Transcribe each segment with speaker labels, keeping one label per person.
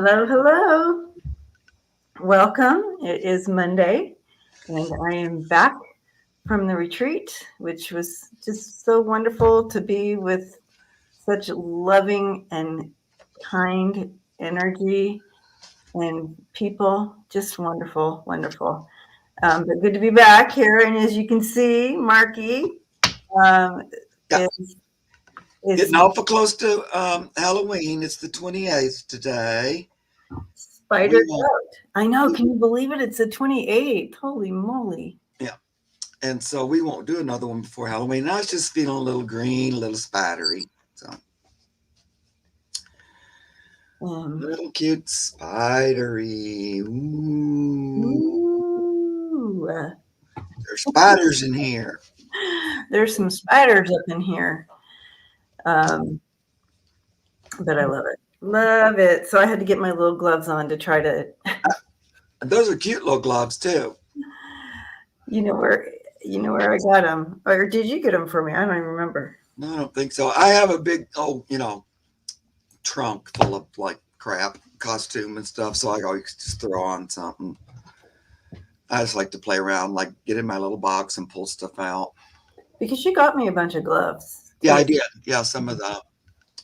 Speaker 1: Hello, hello. Welcome. It is Monday, and I am back from the retreat, which was just so wonderful to be with such loving and kind energy and people. Just wonderful, wonderful. But good to be back here. And as you can see, Marky um,
Speaker 2: Yeah,
Speaker 1: is
Speaker 2: getting awful close to Halloween. It's the 28th today. We
Speaker 1: spidered
Speaker 2: won't,
Speaker 1: out. I know. Can you believe it? It's the 28th. Holy moly.
Speaker 2: yeah, and so we won't do another one before Halloween. I was just feeling a little green, a little spattery. So,
Speaker 1: Um,
Speaker 2: little cute spidery. Ooh,
Speaker 1: Ooh,
Speaker 2: there's spiders in here.
Speaker 1: there's some spiders up in here, um, but I love it. Love it. So I had to get my little gloves on to try to,
Speaker 2: Those are cute little gloves too.
Speaker 1: you know where, you know where I got them, or did you get them for me? I don't even remember.
Speaker 2: No, I don't think so. I have a big, trunk full of like crap, costume and stuff. So I always just throw on something. I just like to play around, like get in my little box and pull stuff out.
Speaker 1: Because you got me a bunch of gloves
Speaker 2: Yeah,
Speaker 1: too,
Speaker 2: I did. Yeah, some of the,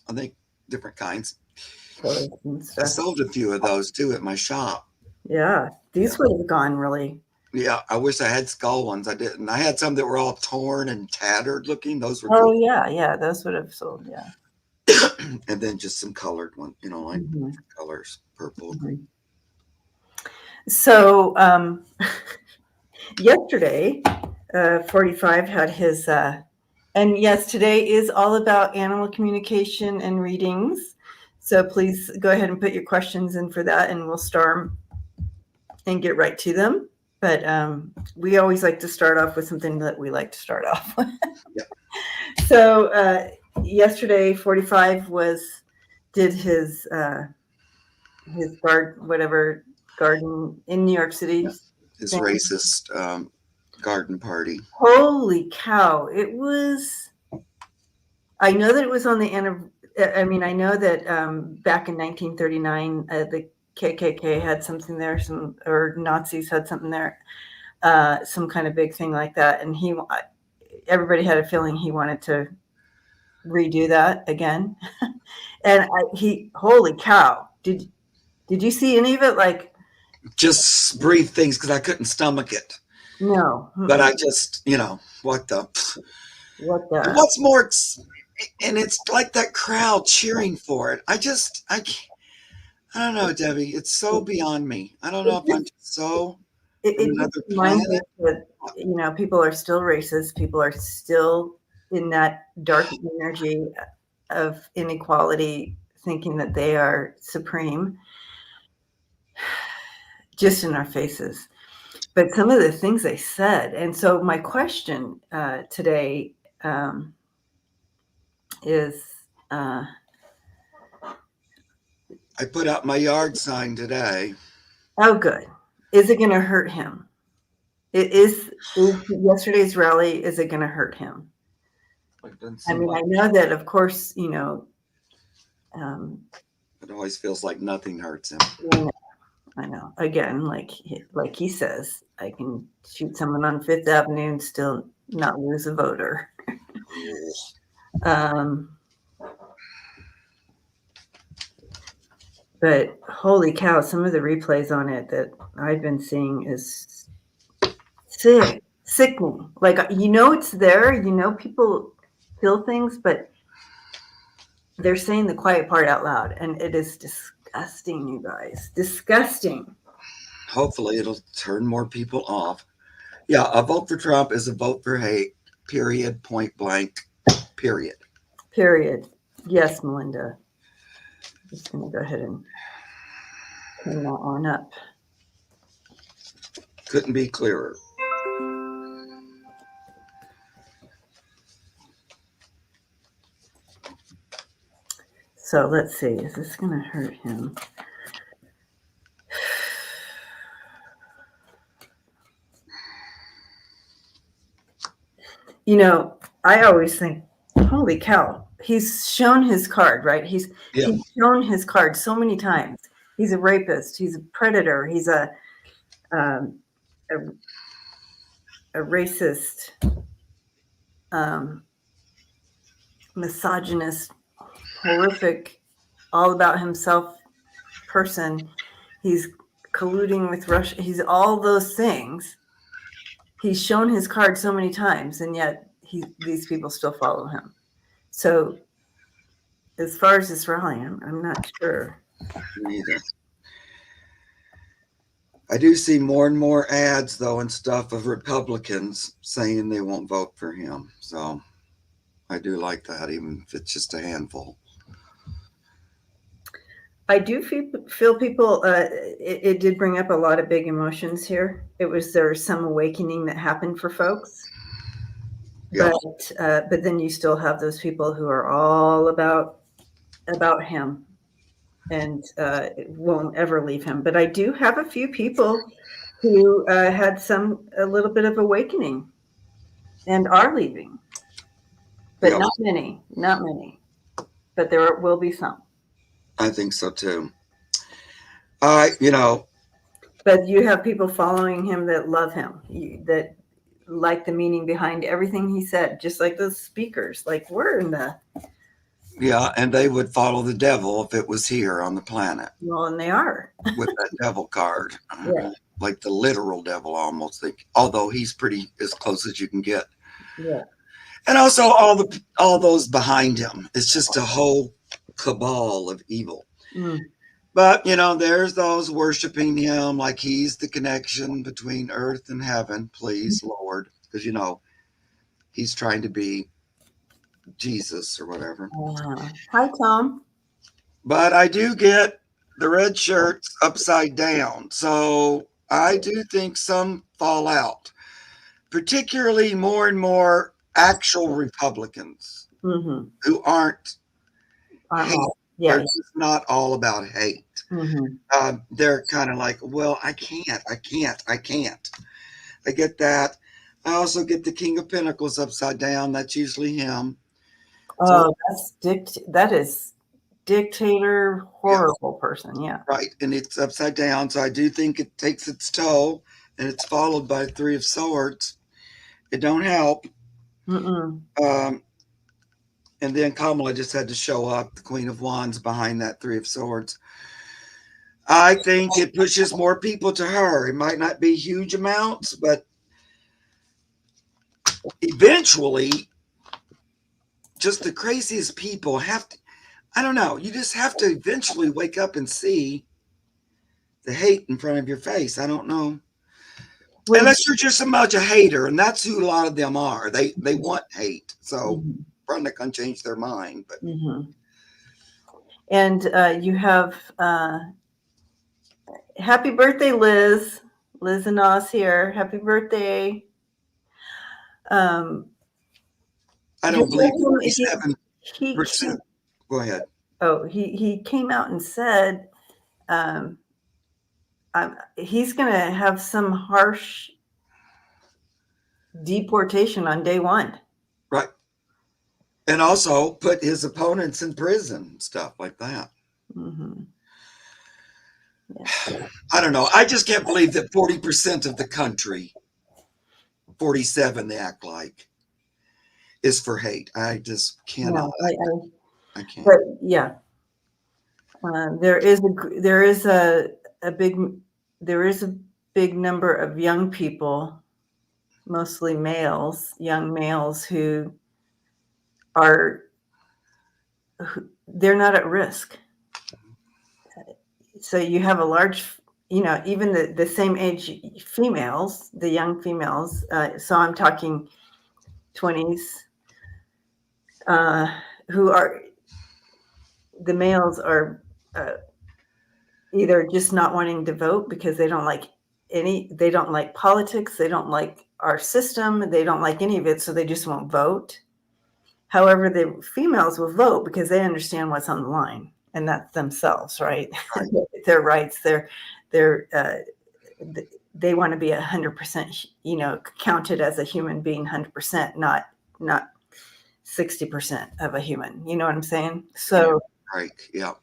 Speaker 2: I think, different kinds.
Speaker 1: clothes and
Speaker 2: I
Speaker 1: stuff.
Speaker 2: sold a few of those too at my shop.
Speaker 1: Yeah,
Speaker 2: Yeah.
Speaker 1: these would have gone really.
Speaker 2: Yeah, I wish I had skull ones. I didn't. I had some that were all torn and tattered looking. Those were
Speaker 1: Oh
Speaker 2: cool.
Speaker 1: yeah, yeah, those would have sold. Yeah.
Speaker 2: And then just some colored ones, like
Speaker 1: Hmm.
Speaker 2: different colors, purple, green.
Speaker 1: Hmm. So yesterday, 45 had his, and yes, today is all about animal communication and readings. So please go ahead and put your questions in for that, and we'll start 'em and get right to them. But we always like to start off with something that we like to start off with.
Speaker 2: Yeah.
Speaker 1: So yesterday, 45 did his whatever garden in New York City
Speaker 2: Yeah. His
Speaker 1: thing.
Speaker 2: racist garden party.
Speaker 1: Holy cow! It was. I know that it was on the end of. I mean, I know that back in 1939, the KKK had something there, or Nazis had something there, some kind of big thing like that, and everybody had a feeling he wanted to redo that again. And holy cow! Did you see any of it? Like,
Speaker 2: Just brief things because I couldn't stomach it.
Speaker 1: no.
Speaker 2: But
Speaker 1: Mm-mm.
Speaker 2: I just, what the.
Speaker 1: What
Speaker 2: And
Speaker 1: the?
Speaker 2: what's more, and it's like that crowd cheering for it. I don't know, Debbie. It's so beyond me. I don't know if I'm just so from
Speaker 1: It just
Speaker 2: another
Speaker 1: reminds us
Speaker 2: planet.
Speaker 1: that people are still racist. People are still in that dark energy of inequality, thinking that they are supreme, just in our faces. But some of the things they said, and so my question today is, uh,
Speaker 2: I put out my yard sign today.
Speaker 1: oh, good. Is it going to hurt him? Is yesterday's rally? Is it going to hurt him?
Speaker 2: I've done
Speaker 1: I
Speaker 2: so
Speaker 1: mean,
Speaker 2: much.
Speaker 1: I know that, of course, um,
Speaker 2: It always feels like nothing hurts him.
Speaker 1: I know. Again, like he says, I can shoot someone on Fifth Avenue and still not lose a voter. Um, but holy cow, some of the replays on it that I've been seeing is sickening. Like it's there. People feel things, but they're saying the quiet part out loud, and it is disgusting, you guys. Disgusting.
Speaker 2: Hopefully, it'll turn more people off. Yeah, a vote for Trump is a vote for hate. Period. Point blank. Period.
Speaker 1: Period. Yes, Melinda. Just gonna go ahead and turn that on up.
Speaker 2: Couldn't be clearer.
Speaker 1: So let's see. Is this going to hurt him? I always think, holy cow, he's shown his card, right? He's
Speaker 2: Yeah.
Speaker 1: shown his card so many times. He's a rapist. He's a predator. He's um, a, a racist, um, misogynist, horrific, all about himself person. He's colluding with Russia. He's all those things. He's shown his card so many times, and yet these people still follow him. So, as far as this rally, I'm not sure.
Speaker 2: Neither. I do see more and more ads, though, and stuff of Republicans saying they won't vote for him. So I do like that, even if it's just a handful.
Speaker 1: I do feel people. It did bring up a lot of big emotions here. There's some awakening that happened for folks,
Speaker 2: Yeah.
Speaker 1: but then you still have those people who are all about him and won't ever leave him. But I do have a few people who had a little bit of awakening and are leaving, but
Speaker 2: Yeah.
Speaker 1: not many, not many. But there will be some.
Speaker 2: I think so too. I.
Speaker 1: But you have people following him that love him, that like the meaning behind everything he said, just like those speakers. Like we're in the
Speaker 2: Yeah, and they would follow the devil if it was here on the planet
Speaker 1: well, and they are.
Speaker 2: with that devil card.
Speaker 1: Yeah.
Speaker 2: Like the literal devil almost. Although he's pretty as close as you can get.
Speaker 1: Yeah.
Speaker 2: And also all those behind him. It's just a whole cabal of evil.
Speaker 1: Mm.
Speaker 2: But there's those worshiping him like he's the connection between earth and heaven. Please, Lord, because he's trying to be Jesus or whatever.
Speaker 1: Hi, Tom.
Speaker 2: But I do get the red shirts upside down. So I do think some fall out, particularly more and more actual Republicans
Speaker 1: Mm-hmm.
Speaker 2: who aren't hate,
Speaker 1: Yeah.
Speaker 2: are just not all about hate.
Speaker 1: Mm-hmm.
Speaker 2: They're kind of like, well, I can't. I get that. I also get the King of Pentacles upside down. That's usually him.
Speaker 1: Oh, that is dictator, horrible person. Yeah.
Speaker 2: Right. And it's upside down. So I do think it takes its toll, and it's followed by 3 of Swords. It don't help.
Speaker 1: Mm-mm.
Speaker 2: And then Kamala just had to show up, the Queen of Wands behind that 3 of Swords. I think it pushes more people to her. It might not be huge amounts, but eventually, just the craziest people have to, I don't know, you just have to eventually wake up and see the hate in front of your face. I don't know. Unless you're just so much a hater, and that's who a lot of them are. They want hate. So probably not going to change their mind. But
Speaker 1: And you have happy birthday, Liz. Liz and Oz here. Happy birthday.
Speaker 2: I don't believe 47%. Go ahead.
Speaker 1: Oh, he came out and said he's going to have some harsh deportation on day one.
Speaker 2: Right. And also put his opponents in prison, stuff like that.
Speaker 1: Mm-hmm.
Speaker 2: Yeah. I don't know. I just can't believe that 40% of the country, 47 they act like, is for hate. I just cannot.
Speaker 1: No,
Speaker 2: I can't.
Speaker 1: But yeah, there is a big number of young people, mostly young males who they're not at risk. So you have a large, even the same age females, the young females. So I'm talking 20s, who are, the males are either just not wanting to vote because they don't like politics, they don't like our system, they don't like any of it, so they just won't vote. However, the females will vote because they understand what's on the line, and that's themselves, right? Their rights, they want to be 100%, counted as a human being, 100%, not 60% of a human. You know what I'm saying? So,
Speaker 2: right, yeah.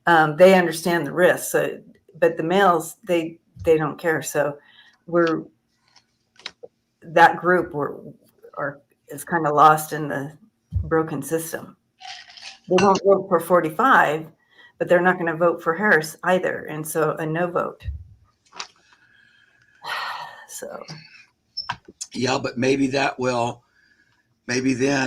Speaker 1: They understand the risk. So, but the males, they don't care. So, we're that group are is kind of lost in the broken system. They won't vote for 45, but they're not going to vote for Harris either, and so a no vote. So
Speaker 2: Yeah, but maybe then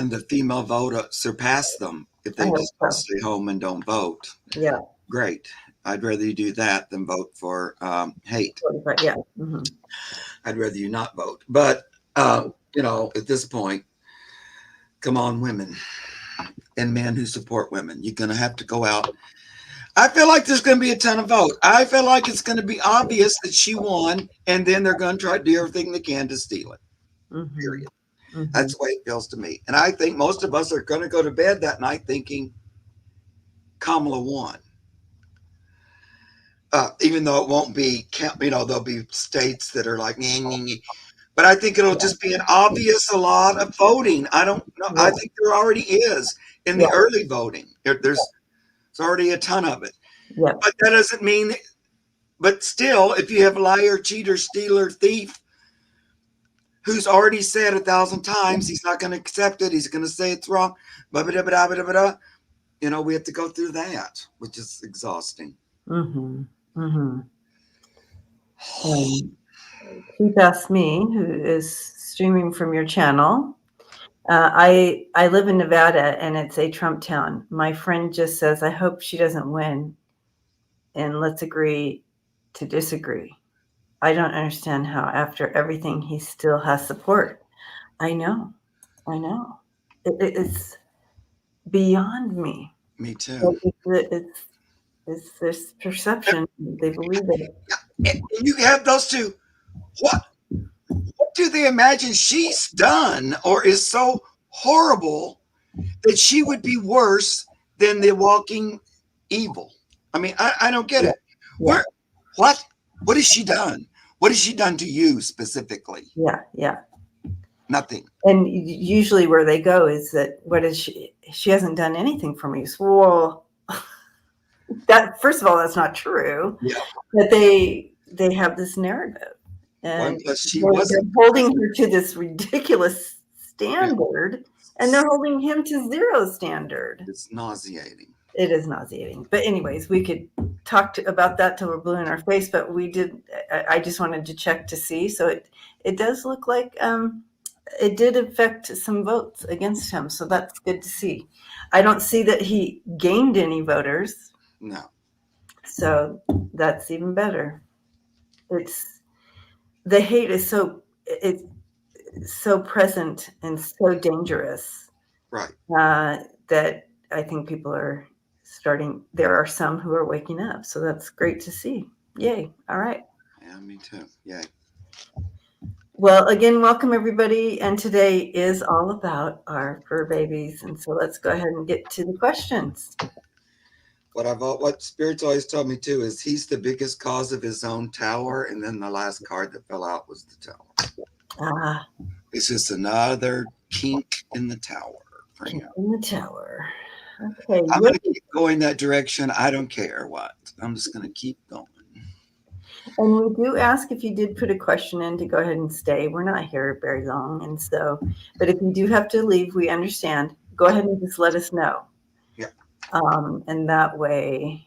Speaker 2: the female vote surpass them if
Speaker 1: I
Speaker 2: they
Speaker 1: hope
Speaker 2: just all
Speaker 1: so.
Speaker 2: stay home and don't vote.
Speaker 1: Yeah,
Speaker 2: Great. I'd rather you do that than vote for hate.
Speaker 1: 45. Yeah. Hmm.
Speaker 2: I'd rather you not vote. But, at this point, come on, women and men who support women. You're going to have to go out. I feel like there's going to be a ton of vote. I feel like it's going to be obvious that she won, and then they're going to try to do everything they can to steal it.
Speaker 1: Hmm.
Speaker 2: Period.
Speaker 1: Hmm.
Speaker 2: That's the way it feels to me. And I think most of us are going to go to bed that night thinking Kamala won. Even though it won't be, there'll be states that are like, nyeh, nyeh, nyeh. But I think it'll
Speaker 1: Yeah.
Speaker 2: just be an obvious a lot of voting. I don't know. I
Speaker 1: Yeah.
Speaker 2: think there already is in the
Speaker 1: Yeah.
Speaker 2: early voting. There's already a ton of it.
Speaker 1: Yeah.
Speaker 2: But that doesn't mean, but still, if you have a liar, cheater, stealer, thief, who's already said 1,000 times he's not going to accept it, he's going to say it's wrong, blah, blah, blah, blah, blah, blah, we have to go through that, which is exhausting.
Speaker 1: Hmm. Hmm. Um, Keith asked me, who is streaming from your channel. I live in Nevada, and it's a Trump town. My friend just says, I hope she doesn't win, and let's agree to disagree. I don't understand how, after everything, he still has support. I know, I know. It's beyond me.
Speaker 2: Me too.
Speaker 1: But it's this perception. They believe it.
Speaker 2: And you have those two. What do they imagine she's done or is so horrible that she would be worse than the walking evil? I mean, I don't get
Speaker 1: Yeah,
Speaker 2: it.
Speaker 1: yeah,
Speaker 2: Where, what? What has she done? What has she done to you specifically?
Speaker 1: yeah, yeah.
Speaker 2: Nothing.
Speaker 1: And usually where they go is that what is she? She hasn't done anything for me. So, well, that first of all, that's not true.
Speaker 2: Yeah.
Speaker 1: But they have this narrative,
Speaker 2: One
Speaker 1: and
Speaker 2: plus she
Speaker 1: they're
Speaker 2: wasn't
Speaker 1: holding
Speaker 2: president.
Speaker 1: her to this ridiculous
Speaker 2: Yeah.
Speaker 1: standard, and they're holding him to zero standard.
Speaker 2: It's nauseating.
Speaker 1: It is nauseating. But anyways, we could talk about that till we're blue in our face. But we did. I just wanted to check to see. So it does look like it did affect some votes against him. So that's good to see. I don't see that he gained any voters.
Speaker 2: No.
Speaker 1: So that's even better. It's the hate is it's so present and so dangerous
Speaker 2: Right.
Speaker 1: that I think people are starting. There are some who are waking up, so that's great to see. Yay! All right.
Speaker 2: Yeah, me too. Yay.
Speaker 1: Well, again, welcome everybody, and today is all about our fur babies, and so let's go ahead and get to the questions.
Speaker 2: What Spirit's always told me too is he's the biggest cause of his own tower, and then the last card that fell out was the tower.
Speaker 1: Ah,
Speaker 2: It's just another kink in the tower for him.
Speaker 1: in the tower. Okay.
Speaker 2: I'm going to keep going that direction. I don't care what. I'm just going to keep going.
Speaker 1: And we do ask if you did put a question in to go ahead and stay. We're not here very long, and so, but if you do have to leave, we understand. Go ahead and just let us know.
Speaker 2: Yeah.
Speaker 1: And that way,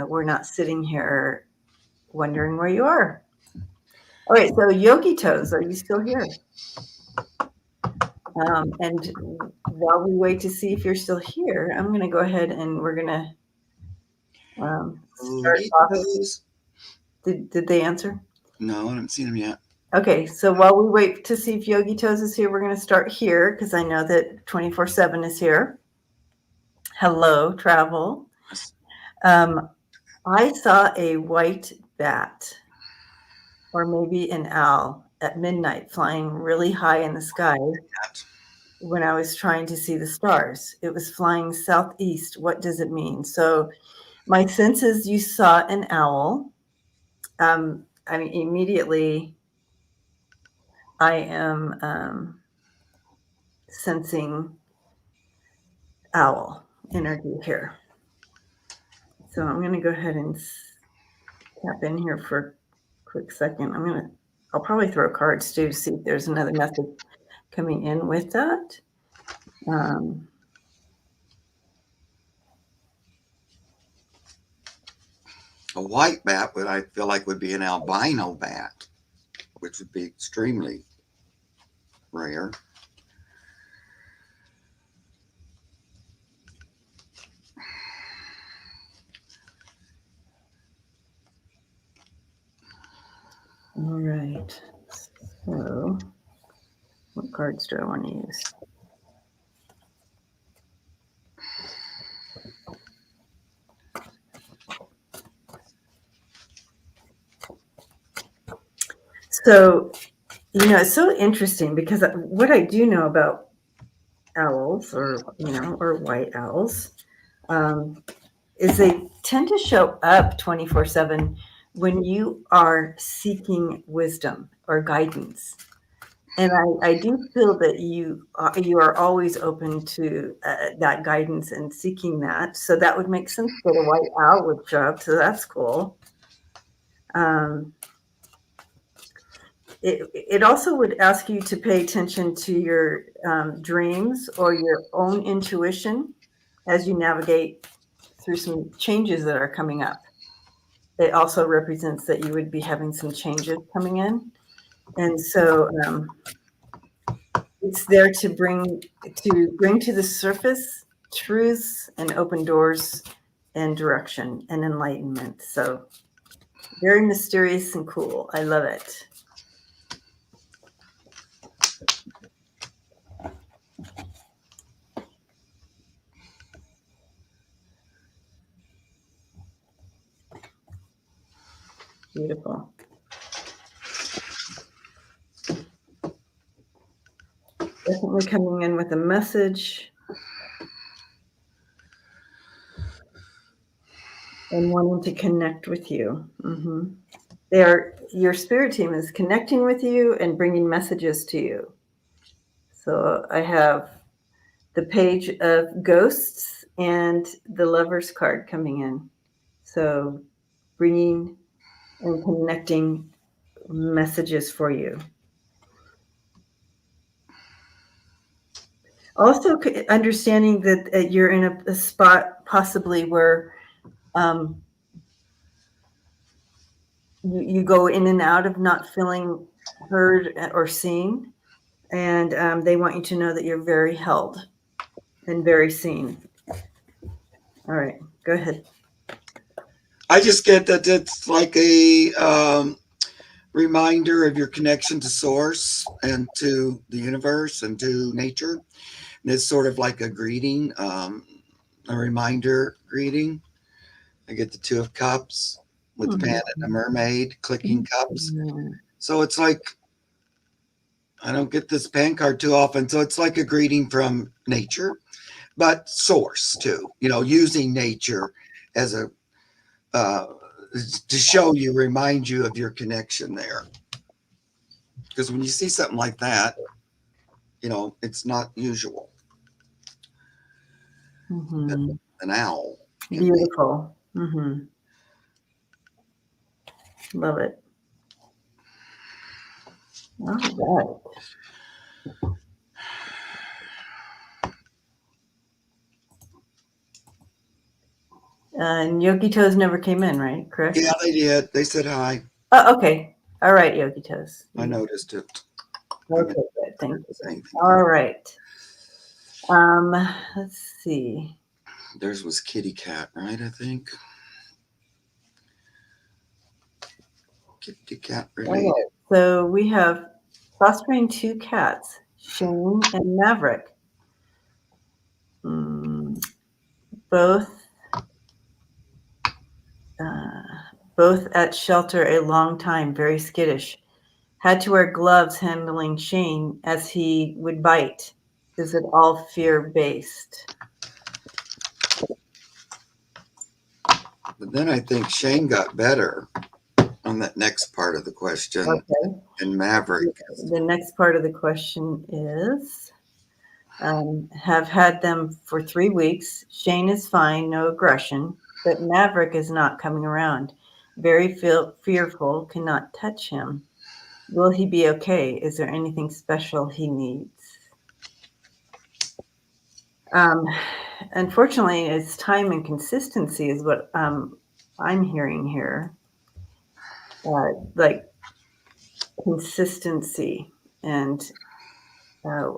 Speaker 1: we're not sitting here wondering where you are. All right, so Yogi Toes, are you still here? And while we wait to see if you're still here, I'm going to go ahead and we're going to start off. Did they answer?
Speaker 2: No, I haven't seen him yet.
Speaker 1: Okay, so while we wait to see if Yogi Toes is here, we're going to start here because I know that 24/7 is here. Hello, travel. I saw a white bat, or maybe an owl, at midnight flying really high in the sky when I was trying to see the stars. It was flying southeast. What does it mean? So my sense is you saw an owl. I mean, immediately I am sensing owl energy here. So I'm going to go ahead and tap in here for a quick second. I'll probably throw cards too to see if there's another message coming in with that.
Speaker 2: A white bat I feel like would be an albino bat, which would be extremely rare.
Speaker 1: All right. So what cards do I want to use? So, it's so interesting because what I do know about owls or white owls is they tend to show up 24/7 when you are seeking wisdom or guidance. And I do feel that you are always open to that guidance and seeking that. So that would make sense that a white owl would show up. So that's cool. It also would ask you to pay attention to your dreams or your own intuition as you navigate through some changes that are coming up. It also represents that you would be having some changes coming in. And so it's there to bring to the surface truths and open doors and direction and enlightenment. So very mysterious and cool. I love it. Beautiful. Definitely coming in with a message and wanting to connect with you. Mm-hmm. Your spirit team is connecting with you and bringing messages to you. So I have the page of ghosts and the lovers card coming in. So bringing and connecting messages for you. Also understanding that you're in a spot possibly where you go in and out of not feeling heard or seen. And they want you to know that you're very held and very seen. All right, go ahead.
Speaker 2: I just get that it's like a reminder of your connection to source and to the universe and to nature. And it's sort of like a greeting, a reminder greeting. I get the Two of Cups with the panda and a mermaid clicking cups. So it's like, I don't get this pan card too often. So it's like a greeting from nature, but source too, using nature as a, to show you, remind you of your connection there. Because when you see something like that, it's not usual.
Speaker 1: Mm-hmm.
Speaker 2: An owl.
Speaker 1: Beautiful. Mm-hmm. Love it. All right. And Yogi Toes never came in, right? Correct?
Speaker 2: Yeah, they did. They said hi.
Speaker 1: Oh, okay. All right, Yogi Toes.
Speaker 2: I noticed it.
Speaker 1: Okay, good. Thank you. All right. Let's see.
Speaker 2: Theirs was kitty cat, right? I think. Kitty cat related.
Speaker 1: Okay. So we have fostering two cats, Shane and Maverick. Both at shelter a long time, very skittish. Had to wear gloves handling Shane as he would bite. Is it all fear-based?
Speaker 2: But then I think Shane got better on that next part of the question.
Speaker 1: Okay.
Speaker 2: And Maverick.
Speaker 1: The next part of the question is, have had them for 3 weeks. Shane is fine, no aggression. but Maverick is not coming around. Very fearful, cannot touch him. Will he be okay? Is there anything special he needs? Um, Unfortunately, it's time and consistency is what I'm hearing here. Like consistency and uh,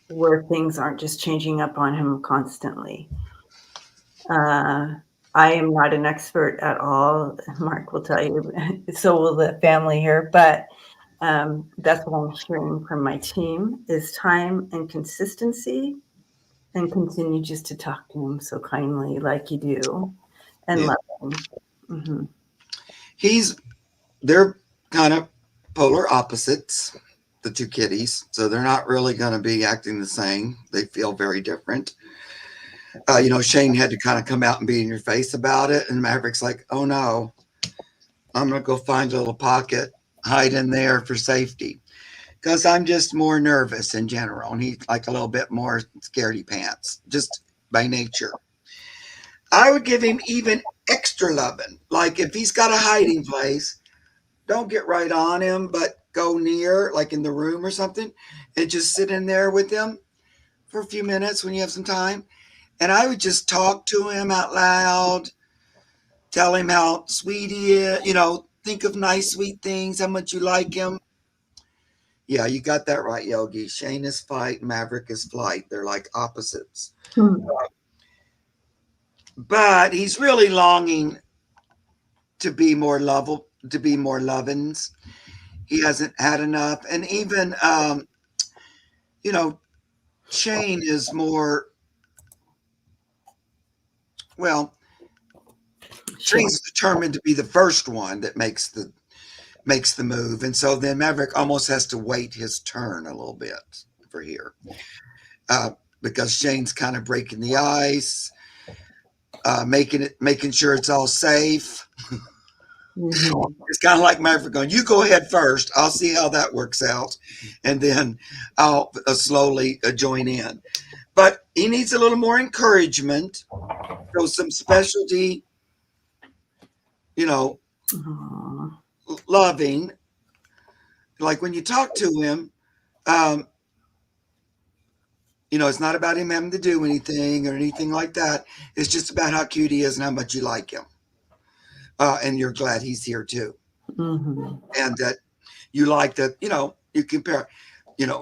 Speaker 1: where things aren't just changing up on him constantly. Uh, I am not an expert at all. Mark will tell you, so will the family here. But that's what I'm hearing from my team is time and consistency, and continue just to talk to him so kindly, like you do, and
Speaker 2: Yeah.
Speaker 1: love him. Hmm.
Speaker 2: He's they're kind of polar opposites, the two kitties. So they're not really going to be acting the same. They feel very different. Shane had to kind of come out and be in your face about it. And Maverick's like, oh no, I'm going to go find a little pocket, hide in there for safety. Because I'm just more nervous in general. And he's like a little bit more scaredy pants, just by nature. I would give him even extra loving. Like if he's got a hiding place, don't get right on him, but go near, like in the room or something, and just sit in there with him for a few minutes when you have some time. And I would just talk to him out loud, tell him how sweet he is, think of nice, sweet things, how much you like him. Yeah, you got that right, Yogi. Shane is fight, Maverick is flight. They're like opposites. But he's really longing to be more lovable, to be more lovins. He hasn't had enough. And even, you know, Shane is more, well,
Speaker 1: Sure.
Speaker 2: Shane's determined to be the first one that makes the move. And so then Maverick almost has to wait his turn a little bit for here. Uh, because Shane's kind of breaking the ice, making sure it's all safe.
Speaker 1: Hmm.
Speaker 2: It's kind of like Maverick going, "You go ahead first. I'll see how that works out, and then I'll slowly join in." But he needs a little more encouragement. So some specialty, you know, loving. Like when you talk to him, um, it's not about him having to do anything or anything like that. It's just about how cute he is and how much you like him, and you're glad he's here too,
Speaker 1: Hmm.
Speaker 2: and that you like that. You compare.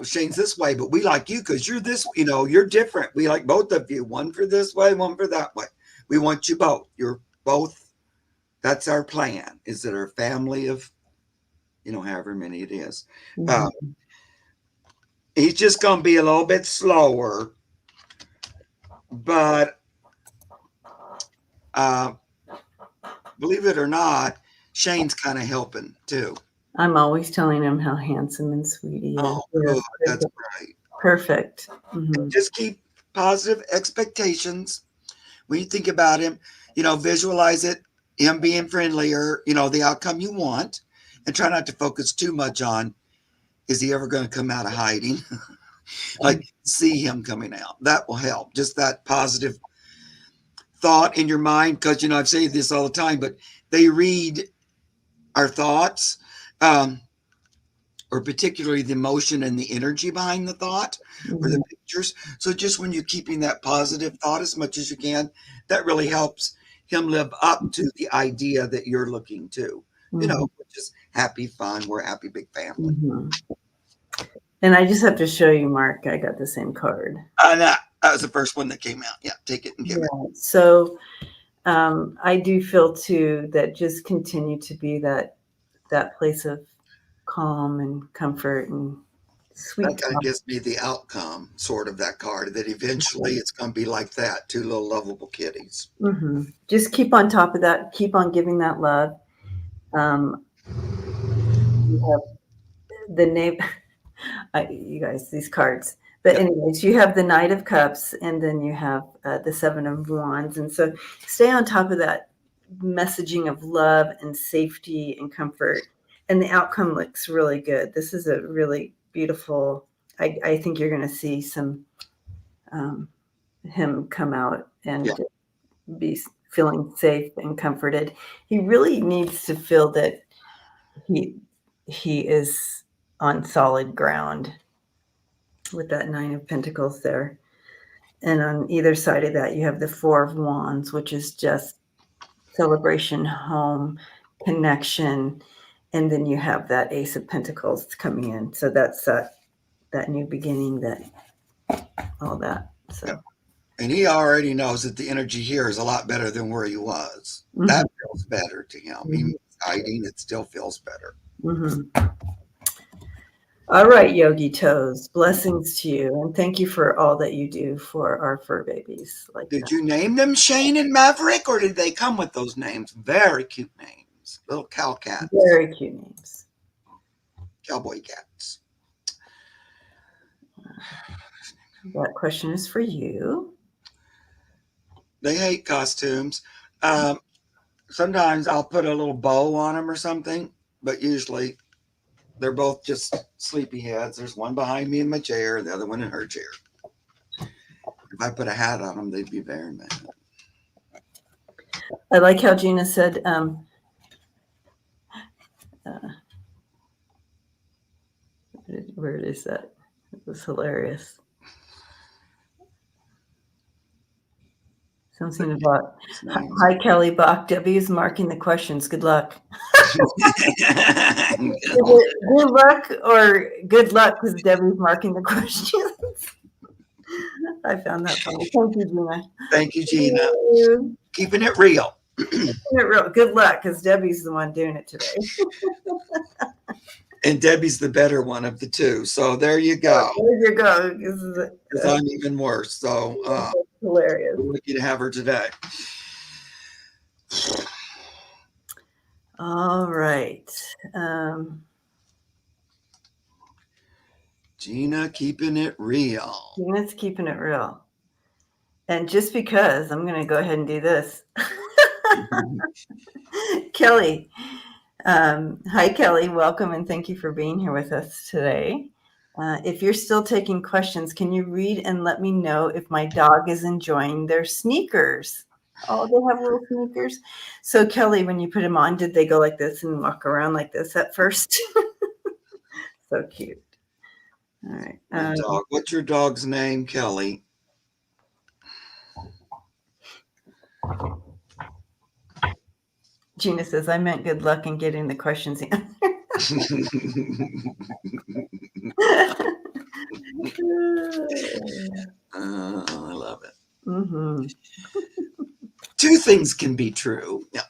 Speaker 2: Shane's this way, but we like you because you're this. You're different. We like both of you. One for this way, one for that way. We want you both. You're both. That's our plan. Is that our family of, however many it is.
Speaker 1: Hmm.
Speaker 2: Uh, he's just going to be a little bit slower, but uh, believe it or not, Shane's kind of helping too.
Speaker 1: I'm always telling him how handsome and sweet he is.
Speaker 2: Oh, good. That's great.
Speaker 1: Perfect. Hmm.
Speaker 2: Just keep positive expectations when you think about him. Visualize it, him being friendlier. The outcome you want, and try not to focus too much on is he ever going to come out of hiding. Like see him coming out. That will help. Just that positive thought in your mind, because I've said this all the time, but they read our thoughts. Or particularly the emotion and the energy behind the thought or the pictures. So just when you're keeping that positive thought as much as you can, that really helps him live up to the idea that you're looking to, which is happy, fun. We're a happy, big family.
Speaker 1: Hmm. And I just have to show you, Mark, I got the same card.
Speaker 2: That was the first one that came out. Yeah, take it and give it.
Speaker 1: So I do feel too that just continue to be that place of calm and comfort and
Speaker 2: That
Speaker 1: sweet
Speaker 2: kind of
Speaker 1: talk.
Speaker 2: gives me the outcome, sort of that card, that eventually it's going to be like that, two little lovable kitties.
Speaker 1: Hmm. Just keep on top of that. Keep on giving that love. You have the name. You guys, these cards. But
Speaker 2: Yep.
Speaker 1: anyways, you have the Knight of Cups, and then you have the Seven of Wands, and so stay on top of that messaging of love and safety and comfort. And the outcome looks really good. This is a really beautiful. I think you're going to see some him come out and
Speaker 2: Yeah.
Speaker 1: be feeling safe and comforted. He really needs to feel that he is on solid ground with that Nine of Pentacles there. And on either side of that, you have the Four of Wands, which is just celebration, home, connection. And then you have that Ace of Pentacles coming in. So that's that new beginning, that all that. So.
Speaker 2: Yep. And he already knows that the energy here is a lot better than where he was. Mm-hmm. That feels better to him. Mm-hmm. Even hiding, it still feels better.
Speaker 1: Mm-hmm. All right, Yogi Toes, blessings to you, and thank you for all that you do for our fur babies.
Speaker 2: Did you name them Shane and Maverick, or did they come with those names? Very cute names, little cow cats.
Speaker 1: Very cute names.
Speaker 2: Cowboy cats.
Speaker 1: That question is for you.
Speaker 2: They hate costumes. Sometimes I'll put a little bow on them or something, but usually they're both just sleepyheads. There's one behind me in my chair, the other one in her chair. If I put a hat on them, they'd be very mad.
Speaker 1: I like how Gina said, where is that? It was hilarious. Something about, hi, Kelly Bach. Debbie is marking the questions. Good luck. Good luck or good luck because Debbie's marking the questions. I found that funny. Thank you, Gina.
Speaker 2: Thank you, Gina. Keeping it real.
Speaker 1: Keeping it real. Good luck because Debbie's the one doing it today.
Speaker 2: And Debbie's the better one of the two. So there you go.
Speaker 1: There you go.
Speaker 2: Because I'm even worse. So
Speaker 1: hilarious.
Speaker 2: We're lucky to have her today.
Speaker 1: All right.
Speaker 2: Gina keeping it real.
Speaker 1: Gina's keeping it real. And just because, I'm going to go ahead and do this. Kelly. Hi, Kelly. Welcome and thank you for being here with us today. If you're still taking questions, can you read and let me know if my dog is enjoying their sneakers? Oh, they have little sneakers. So, Kelly, when you put them on, did they go like this and walk around like this at first? So cute. All right.
Speaker 2: Dog. What's your dog's name, Kelly?
Speaker 1: Gina says, I meant good luck in getting the questions answered.
Speaker 2: I love it.
Speaker 1: Mm-hmm.
Speaker 2: Two things can be true. Yeah.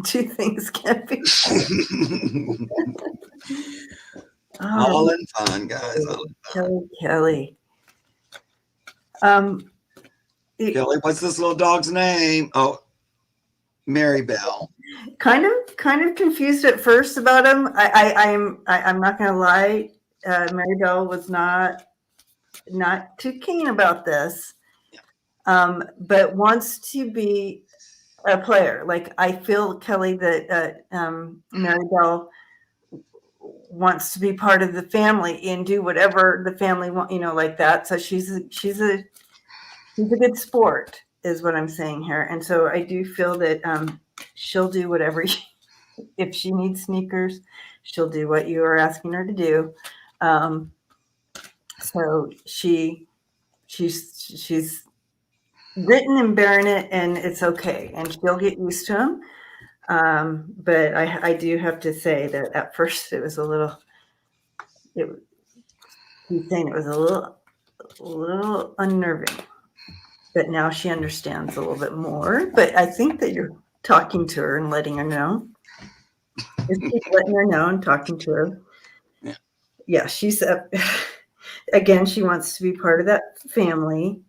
Speaker 1: Two things can be true.
Speaker 2: All in fun, guys. All in fun.
Speaker 1: Kelly.
Speaker 2: Kelly, what's this little dog's name? Oh, Maribel.
Speaker 1: Kind of confused at first about him. I'm not going to lie. Maribel was not too keen about this, but wants to be a player. Like I feel, Kelly, that Maribel wants to be part of the family and do whatever the family want, like that. So she's a good sport, is what I'm saying here. And so I do feel that she'll do whatever. If she needs sneakers, she'll do what you are asking her to do. So she's written and bearing it, and it's okay, and she'll get used to them. But I do have to say that at first it was a little. He's saying it was a little unnerving. But now she understands a little bit more. But I think that you're talking to her and letting her know. Just keep letting her know and talking to her. Yeah, she's again, she wants to be part of that family,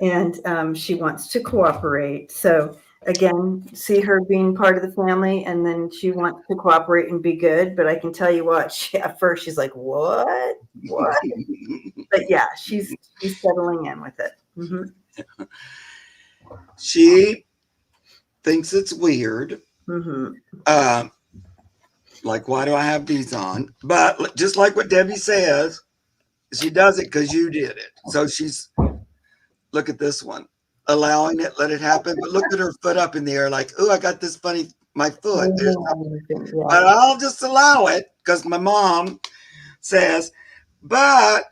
Speaker 1: and she wants to cooperate. So again, see her being part of the family, and then she wants to cooperate and be good. But I can tell you what, at first she's like, what? But yeah, she's settling in with it. Mm-hmm.
Speaker 2: She thinks it's weird.
Speaker 1: Mm-hmm.
Speaker 2: Like, why do I have these on? But just like what Debbie says, she does it because you did it. So she's, look at this one. allowing it, let it happen. But look at her foot up in the air, like, "Ooh, I got this funny my foot." There's no,
Speaker 1: Yeah.
Speaker 2: but I'll just allow it because my mom says, "But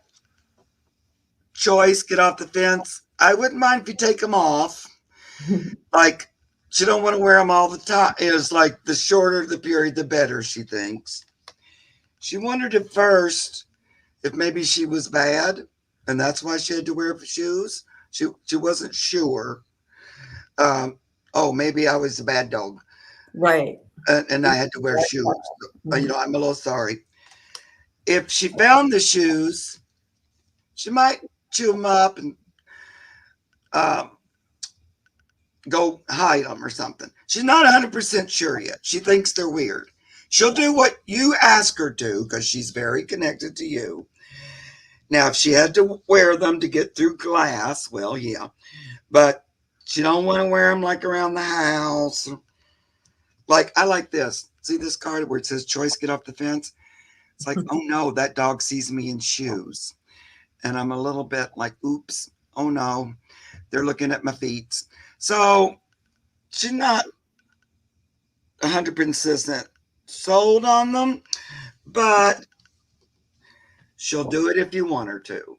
Speaker 2: Choice, get off the fence. I wouldn't mind if you take them off." Like she don't want to wear them all the time. It's like the shorter the period, the better. She thinks. She wondered at first if maybe she was bad, and that's why she had to wear shoes. She wasn't sure. Um, oh, maybe I was a bad dog,
Speaker 1: Right.
Speaker 2: and I had to wear shoes.
Speaker 1: Mhm.
Speaker 2: I'm a little sorry. If she found the shoes, she might chew them up and um, go hide them or something. She's not 100% sure yet. She thinks they're weird. She'll do what you ask her to because she's very connected to you. Now, if she had to wear them to get through class, well, yeah, but she don't want to wear them like around the house. Like I like this. See this card where it says "Choice, get off the fence." It's like, oh no, that dog sees me in shoes, and I'm a little bit like, oops, oh no, they're looking at my feet. So she's not 100% sold on them, but she'll do it if you want her to.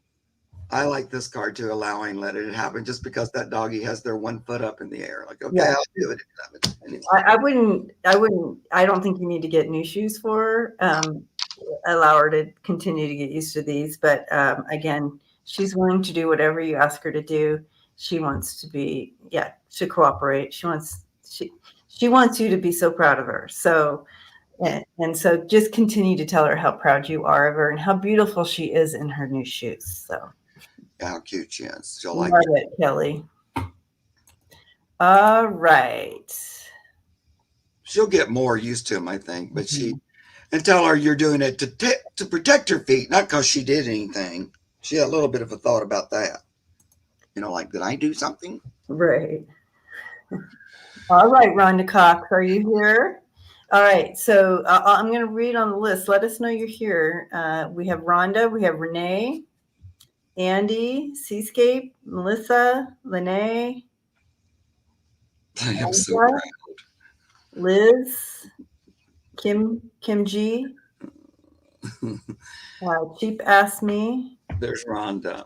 Speaker 2: I like this card too, allowing let it happen, just because that doggy has their one foot up in the air. Like, okay,
Speaker 1: Yeah.
Speaker 2: I'll do it if it happens. Anyway,
Speaker 1: I don't think you need to get new shoes for her. Allow her to continue to get used to these. But again, she's willing to do whatever you ask her to do. She wants to be, yeah, to cooperate. She wants you to be so proud of her. So and so just continue to tell her how proud you are of her and how beautiful she is in her new shoes. So
Speaker 2: how cute she is. She'll like
Speaker 1: love it, Kelly. All right.
Speaker 2: she'll get more used to them, I think. But
Speaker 1: Mhm.
Speaker 2: and tell her you're doing it to protect her feet, not because she did anything. She had a little bit of a thought about that. Like, did I do something?
Speaker 1: Right. All right, Rhonda Cox, are you here? All right, so I'm going to read on the list. Let us know you're here. We have Rhonda, we have Renee, Andy, Seascape, Melissa, Lene,
Speaker 2: I am so
Speaker 1: Angela, Liz, Kim G,
Speaker 2: proud.
Speaker 1: Cheap Ass Me.
Speaker 2: There's Rhonda.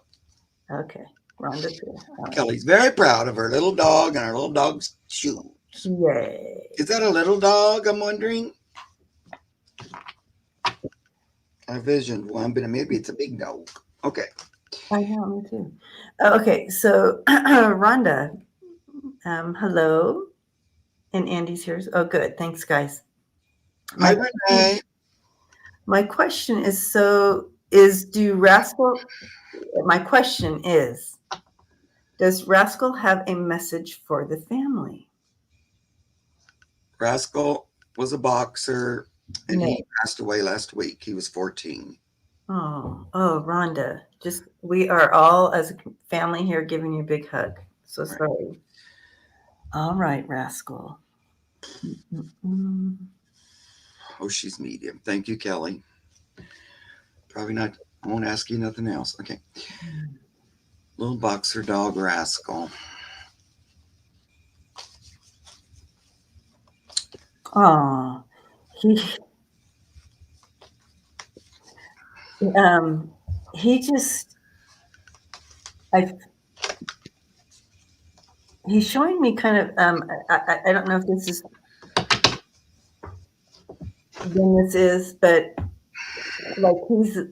Speaker 1: Okay, Rhonda's here. All right.
Speaker 2: Kelly's very proud of her little dog and her little dog's shoes.
Speaker 1: Yay.
Speaker 2: Is that a little dog? I'm wondering. I visioned one, but maybe it's a big dog. Okay.
Speaker 1: I know, me too. Okay, so Rhonda, hello. And Andy's here. Oh, good. Thanks, guys.
Speaker 2: Hi,
Speaker 1: My
Speaker 2: Renee.
Speaker 1: my question is so is do Rascal my question is does Rascal have a message for the family?
Speaker 2: Rascal was a boxer and
Speaker 1: No.
Speaker 2: he passed away last week. He was 14.
Speaker 1: Oh, Rhonda. Just we are all as a family here giving you a big hug. So
Speaker 2: Right.
Speaker 1: sorry. All right, Rascal. Mm-mm.
Speaker 2: Oh, she's medium. Thank you, Kelly. Probably not. I won't ask you nothing else. Okay. Little boxer dog Rascal.
Speaker 1: Oh, he um he just I he's showing me kind of I don't know if this is when this is, but like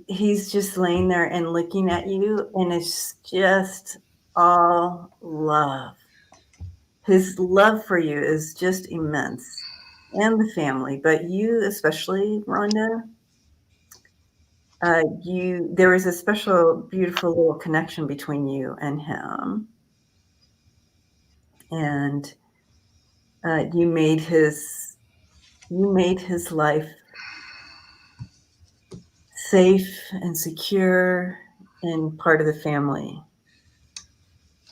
Speaker 1: he's just laying there and looking at you, and it's just all love. His love for you is just immense, and the family, but you especially, Rhonda. You there is a special, beautiful little connection between you and him, and you made his life safe and secure and part of the family,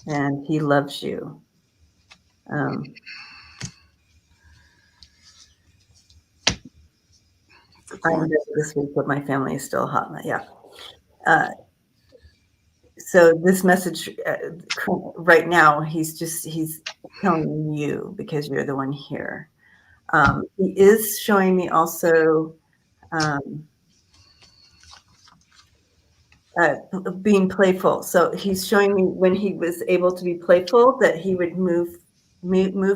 Speaker 1: and he loves you. Um,
Speaker 2: For
Speaker 1: I'm
Speaker 2: corn.
Speaker 1: busy this week, but my family is still hot. Yeah. Uh, So this message right now, he's telling you because you're the one here. He is showing me also um, uh, being playful. So he's showing me when he was able to be playful that he would move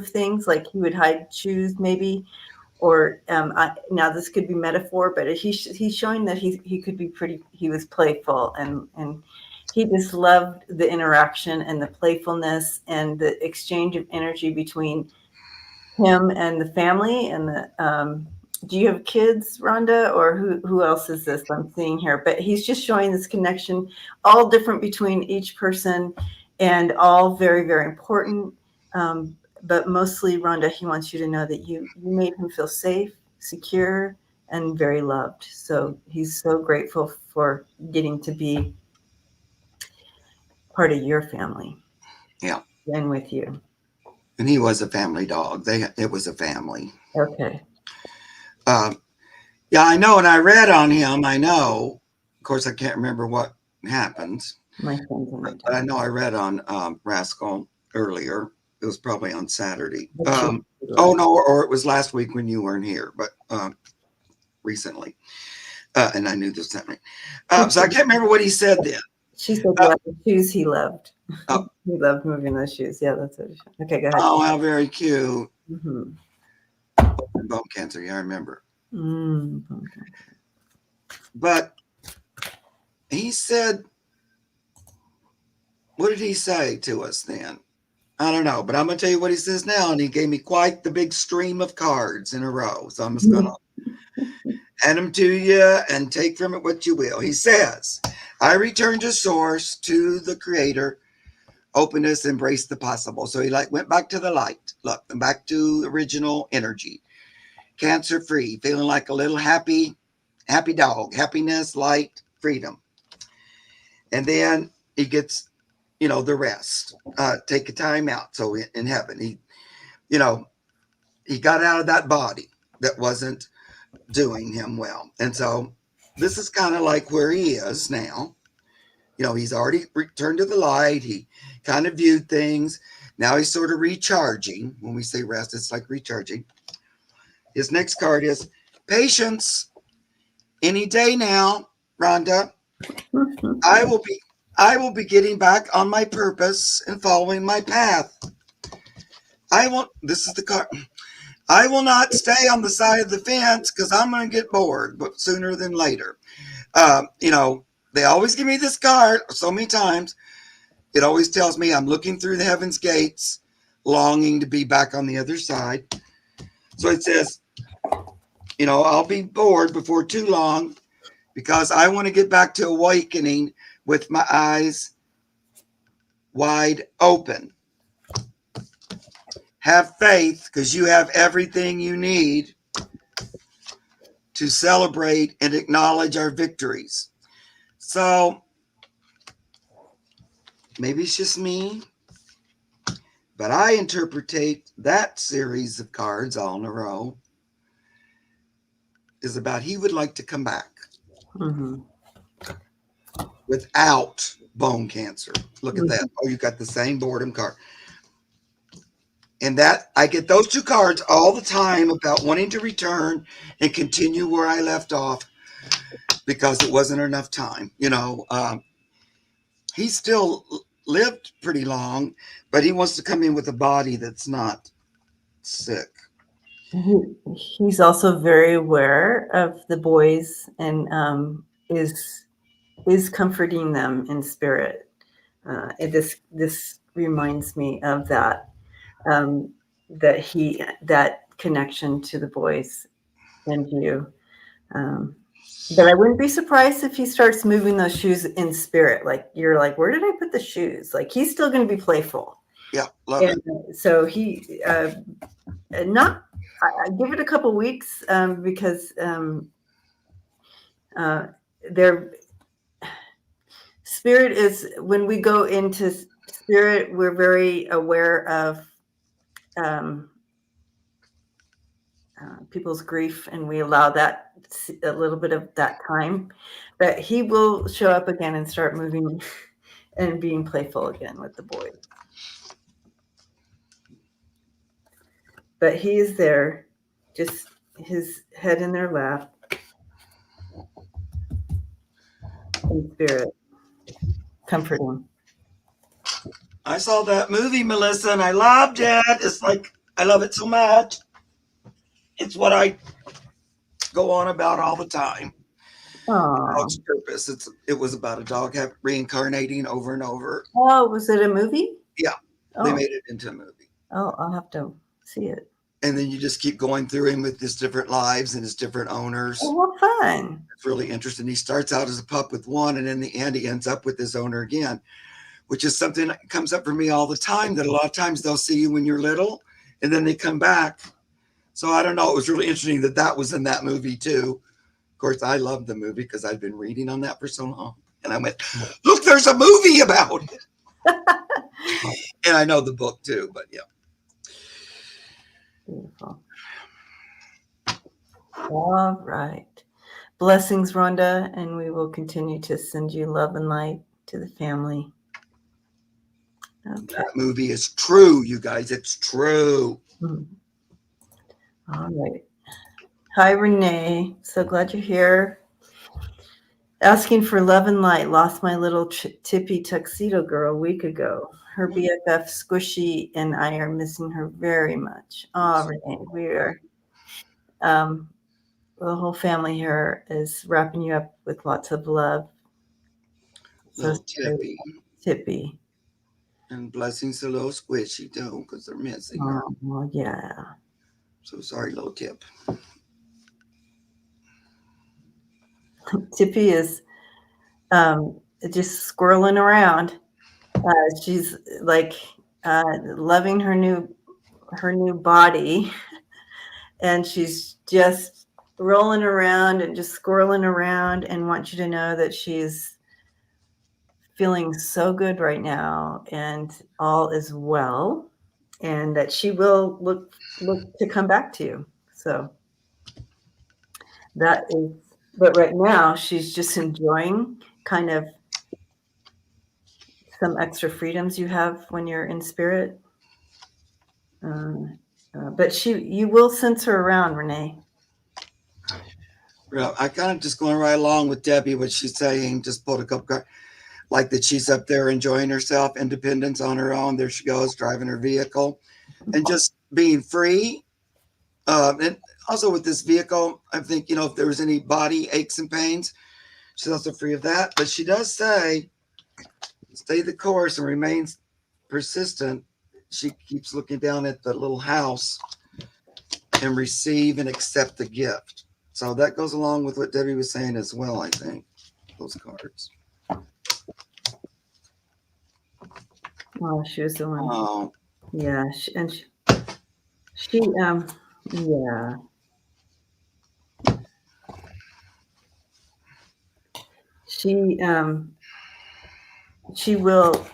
Speaker 1: things, like he would hide shoes maybe, or now this could be metaphor, but he's showing that he could be pretty. He was playful, and he just loved the interaction and the playfulness and the exchange of energy between him and the family and the do you have kids, Rhonda, or who else is this I'm seeing here? But he's just showing this connection, all different between each person, and all very, very important. But mostly, Rhonda, he wants you to know that you made him feel safe, secure, and very loved. So he's so grateful for getting to be part of your family.
Speaker 2: Yeah.
Speaker 1: And with you.
Speaker 2: And he was a family dog. It was a family.
Speaker 1: Okay.
Speaker 2: Yeah, I know. And I read on him. I know. Of course, I can't remember what happened.
Speaker 1: My son's in my
Speaker 2: But I know I read on Rascal earlier. It was probably on Saturday. Oh no, or it was last week when you weren't here, but recently. And I knew this happening. So I can't remember what he said then.
Speaker 1: She said, yeah, the shoes he loved. He loved moving those shoes. Yeah, that's what. Okay, go ahead.
Speaker 2: Oh, how very cute.
Speaker 1: Mm-hmm.
Speaker 2: Bone cancer. Yeah, I remember.
Speaker 1: Okay.
Speaker 2: But he said, what did he say to us then? I don't know, but I'm going to tell you what he says now. And he gave me quite the big stream of cards in a row. So I'm just going to hand them to you and take from it what you will. He says, I return to source, to the creator, openness, embrace the possible. So he went back to the light, look, and back to original energy, cancer free, feeling like a little happy dog, happiness, light, freedom. And then he gets, the rest, take a time out. So in heaven, he got out of that body that wasn't doing him well. And so this is kind of like where he is now. He's already returned to the light. He kind of viewed things. Now he's sort of recharging. When we say rest, it's like recharging. His next card is patience. Any day now, Rhonda, I will be getting back on my purpose and following my path. This is the card. I will not stay on the side of the fence because I'm going to get bored, but sooner than later. They always give me this card so many times. It always tells me I'm looking through the heaven's gates, longing to be back on the other side. So it says, I'll be bored before too long because I want to get back to awakening with my eyes wide open. Have faith because you have everything you need to celebrate and acknowledge our victories. So maybe it's just me, but I interpretate that series of cards all in a row is about he would like to come back without bone cancer. Look at that. Oh, you got the same boredom card. And that I get those two cards all the time about wanting to return and continue where I left off because it wasn't enough time. He still lived pretty long, but he wants to come in with a body that's not sick.
Speaker 1: He's also very aware of the boys and is comforting them in spirit. This reminds me of that that connection to the boys and you. But I wouldn't be surprised if he starts moving those shoes in spirit. Like you're like, where did I put the shoes? Like he's still going to be playful.
Speaker 2: Yeah, love it.
Speaker 1: So he not. I give it a couple weeks because their spirit is when we go into spirit, we're very aware of people's grief, and we allow that a little bit of that time. But he will show up again and start moving and being playful again with the boys. But he is there, just his head in their lap, in spirit, comforting.
Speaker 2: I saw that movie, Melissa, and I loved it. It's like I love it so much. It's what I go on about all the time.
Speaker 1: Oh,
Speaker 2: Dog's purpose. It was about a dog reincarnating over and over.
Speaker 1: oh, was it a movie?
Speaker 2: Yeah, they
Speaker 1: Oh,
Speaker 2: made it into a movie.
Speaker 1: oh, I'll have to see it.
Speaker 2: And then you just keep going through him with his different lives and his different owners.
Speaker 1: Oh, what fun!
Speaker 2: It's really interesting. He starts out as a pup with one, and in the end, he ends up with his owner again, which is something that comes up for me all the time. That a lot of times they'll see you when you're little, and then they come back. So I don't know. It was really interesting that was in that movie too. Of course, I loved the movie because I'd been reading on that for so long. And I went, look, there's a movie about it. And I know the book too, but yeah.
Speaker 1: Beautiful. All right. Blessings, Rhonda, and we will continue to send you love and light to the family.
Speaker 2: Okay. That movie is true, you guys. It's true.
Speaker 1: All right. Hi, Renee. So glad you're here. Asking for love and light. Lost my little tippy tuxedo girl a week ago. Her BFF Squishy and I are missing her very much. Oh, Renee, we are. The whole family here is wrapping you up with lots of love.
Speaker 2: Little Tippy.
Speaker 1: Tippy.
Speaker 2: And blessings to little Squishy too, because they're missing her.
Speaker 1: Oh, yeah.
Speaker 2: So sorry, little Tip.
Speaker 1: Tippy is just squirreling around. She's like loving her new body, and she's just rolling around and just squirreling around, and wants you to know that she's feeling so good right now, and all is well, and that she will look to come back to you. So that is. But right now, she's just enjoying kind of some extra freedoms you have when you're in spirit. But you will sense her around, Renee.
Speaker 2: Well, I kind of just going right along with Debbie, what she's saying, just pulled a couple cards, like that she's up there enjoying herself, independence on her own. There she goes, driving her vehicle and just being free. And also with this vehicle, I think, if there was any body aches and pains, she's also free of that. But she does say, stay the course and remains persistent. She keeps looking down at the little house and receive and accept the gift. So that goes along with what Debbie was saying as well, I think, those cards.
Speaker 1: Oh, she was the one.
Speaker 2: Oh.
Speaker 1: Yeah, yeah. She will.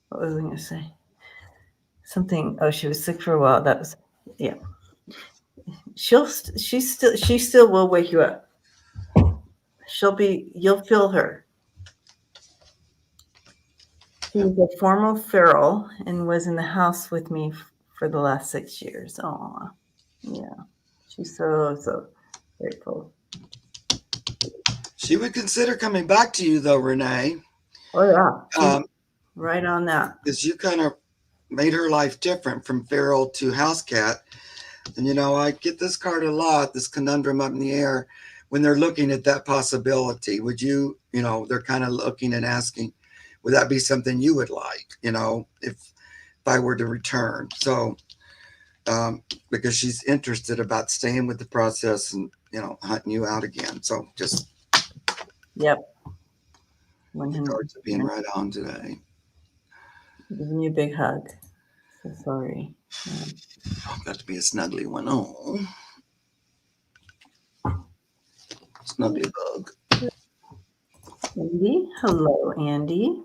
Speaker 1: What was I going to say? Something. Oh, she was sick for a while. That was, yeah. She still will wake you up. You'll feel her. She was a former feral and was in the house with me for the last 6 years. Oh, yeah. She's so grateful.
Speaker 2: She would consider coming back to you, though, Renee.
Speaker 1: Oh, yeah. Right on that.
Speaker 2: Because you kind of made her life different from feral to house cat. And, I get this card a lot, this conundrum up in the air, when they're looking at that possibility. Would you, they're kind of looking and asking, would that be something you would like, if I were to return? So, because she's interested about staying with the process and, hunting you out again. So just.
Speaker 1: Yep.
Speaker 2: The cards are being right on today.
Speaker 1: Giving you a big hug. So sorry.
Speaker 2: Got to be a snuggly one. Oh. Snuggly bug.
Speaker 1: Andy. Hello, Andy.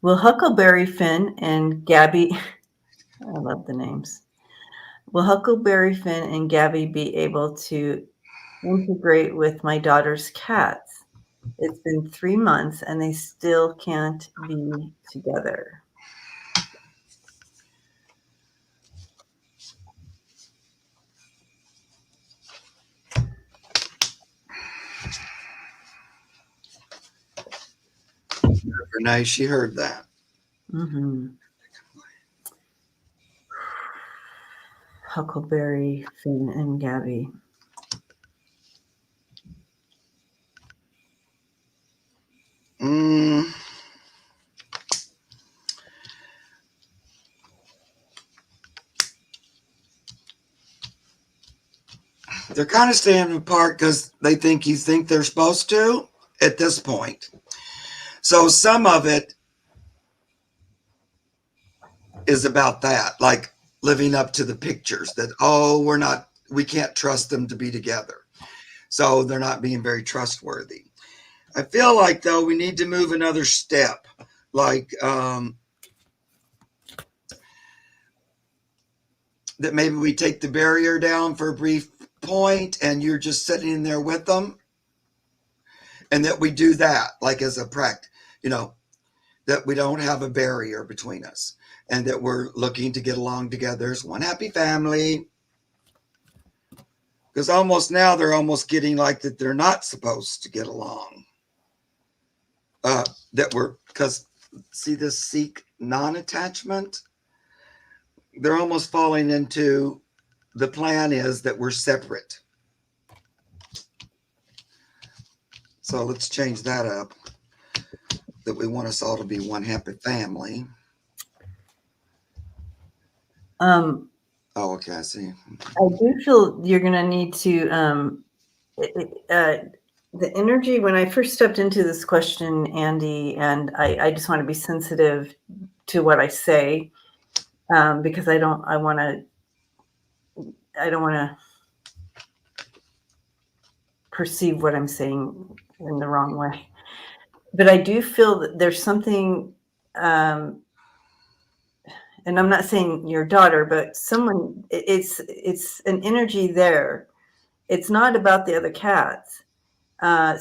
Speaker 1: Will Huckleberry Finn and Gabby, I love the names. Will Huckleberry Finn and Gabby be able to integrate with my daughter's cats. It's been 3 months and they still can't be together.
Speaker 2: Renee, she heard that.
Speaker 1: Mm-hmm. Huckleberry, Finn, and Gabby.
Speaker 2: Mm, they're kind of standing apart because they think you think they're supposed to at this point. So some of it is about that, like living up to the pictures that, oh, we can't trust them to be together. So they're not being very trustworthy. I feel like, though, we need to move another step. Like, that maybe we take the barrier down for a brief point and you're just sitting in there with them. And that we do that, like as a practice, that we don't have a barrier between us and that we're looking to get along together as one happy family. Because almost now they're almost getting like that they're not supposed to get along. Because see this seek non-attachment? They're almost falling into the plan is that we're separate. So let's change that up. That we want us all to be one happy family. Oh, okay, I see.
Speaker 1: I do feel you're going to need to, the energy when I first stepped into this question, Andy, and I just want to be sensitive to what I say, because I don't want to perceive what I'm saying in the wrong way. But I do feel that there's something, and I'm not saying your daughter, but someone, it's an energy there. It's not about the other cats.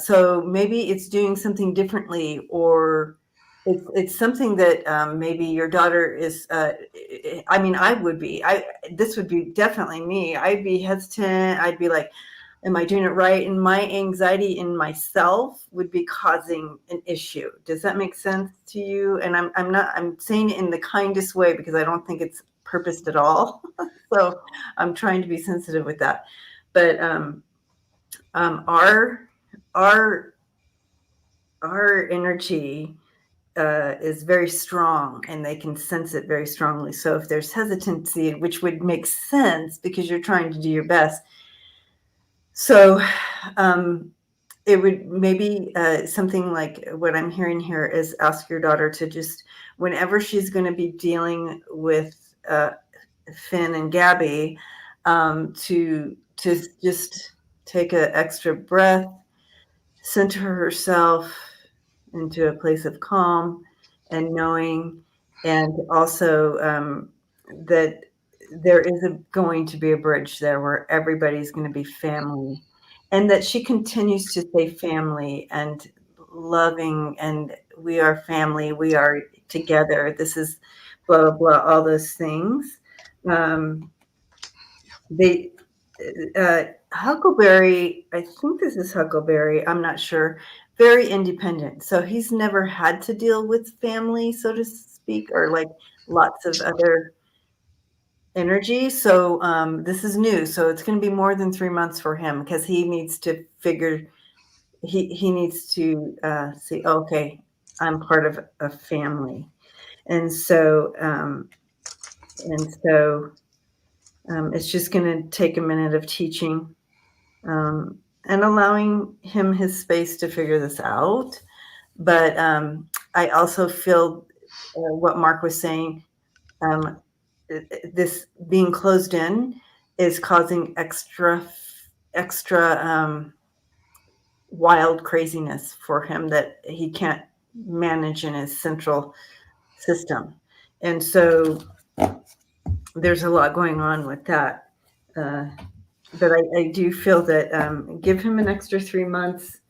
Speaker 1: So maybe it's doing something differently, or it's something that, maybe your daughter is. I mean, I would be. This would be definitely me. I'd be hesitant. I'd be like, "Am I doing it right?" And my anxiety in myself would be causing an issue. Does that make sense to you? And I'm saying it in the kindest way because I don't think it's purposed at all. So I'm trying to be sensitive with that. But our our energy is very strong and they can sense it very strongly. So if there's hesitancy, which would make sense because you're trying to do your best, so it would maybe, something like what I'm hearing here is ask your daughter to just, whenever she's going to be dealing with Finn and Gabby, to just take an extra breath, center herself into a place of calm and knowing, and also, that there is going to be a bridge there where everybody's going to be family, and that she continues to say family and loving, and we are family, we are together, this is blah blah blah, all those things. They Huckleberry, I think this is Huckleberry, I'm not sure, very independent. So he's never had to deal with family, so to speak, or like lots of other energy. So this is new. So it's going to be more than 3 months for him because he needs to figure, he needs to see, okay, I'm part of a family. And so, it's just going to take a minute of teaching, and allowing him his space to figure this out. But I also feel, what Mark was saying, this being closed in is causing extra wild craziness for him that he can't manage in his central system. And so there's a lot going on with that. but I do feel that give him an extra 3 months.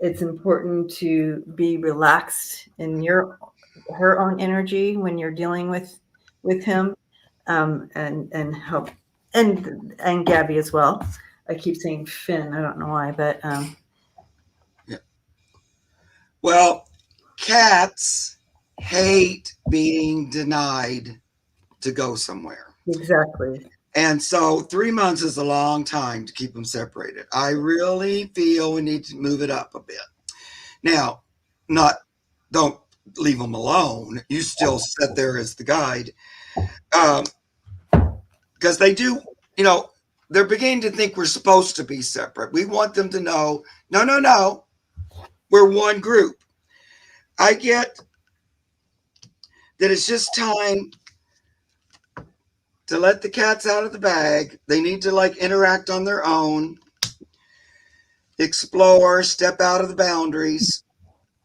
Speaker 1: It's important to be relaxed in your her own energy when you're dealing with him, and help and Gabby as well. I keep saying Finn. I don't know why, but
Speaker 2: Yeah. Well, cats hate being denied to go somewhere.
Speaker 1: exactly.
Speaker 2: And so 3 months is a long time to keep them separated. I really feel we need to move it up a bit. Now, not don't leave them alone. You still sit there as the guide. Um, because they do, you know, they're beginning to think we're supposed to be separate. We want them to know, no, no, no, we're one group. I get that it's just time to let the cats out of the bag. They need to like interact on their own, explore, step out of the boundaries.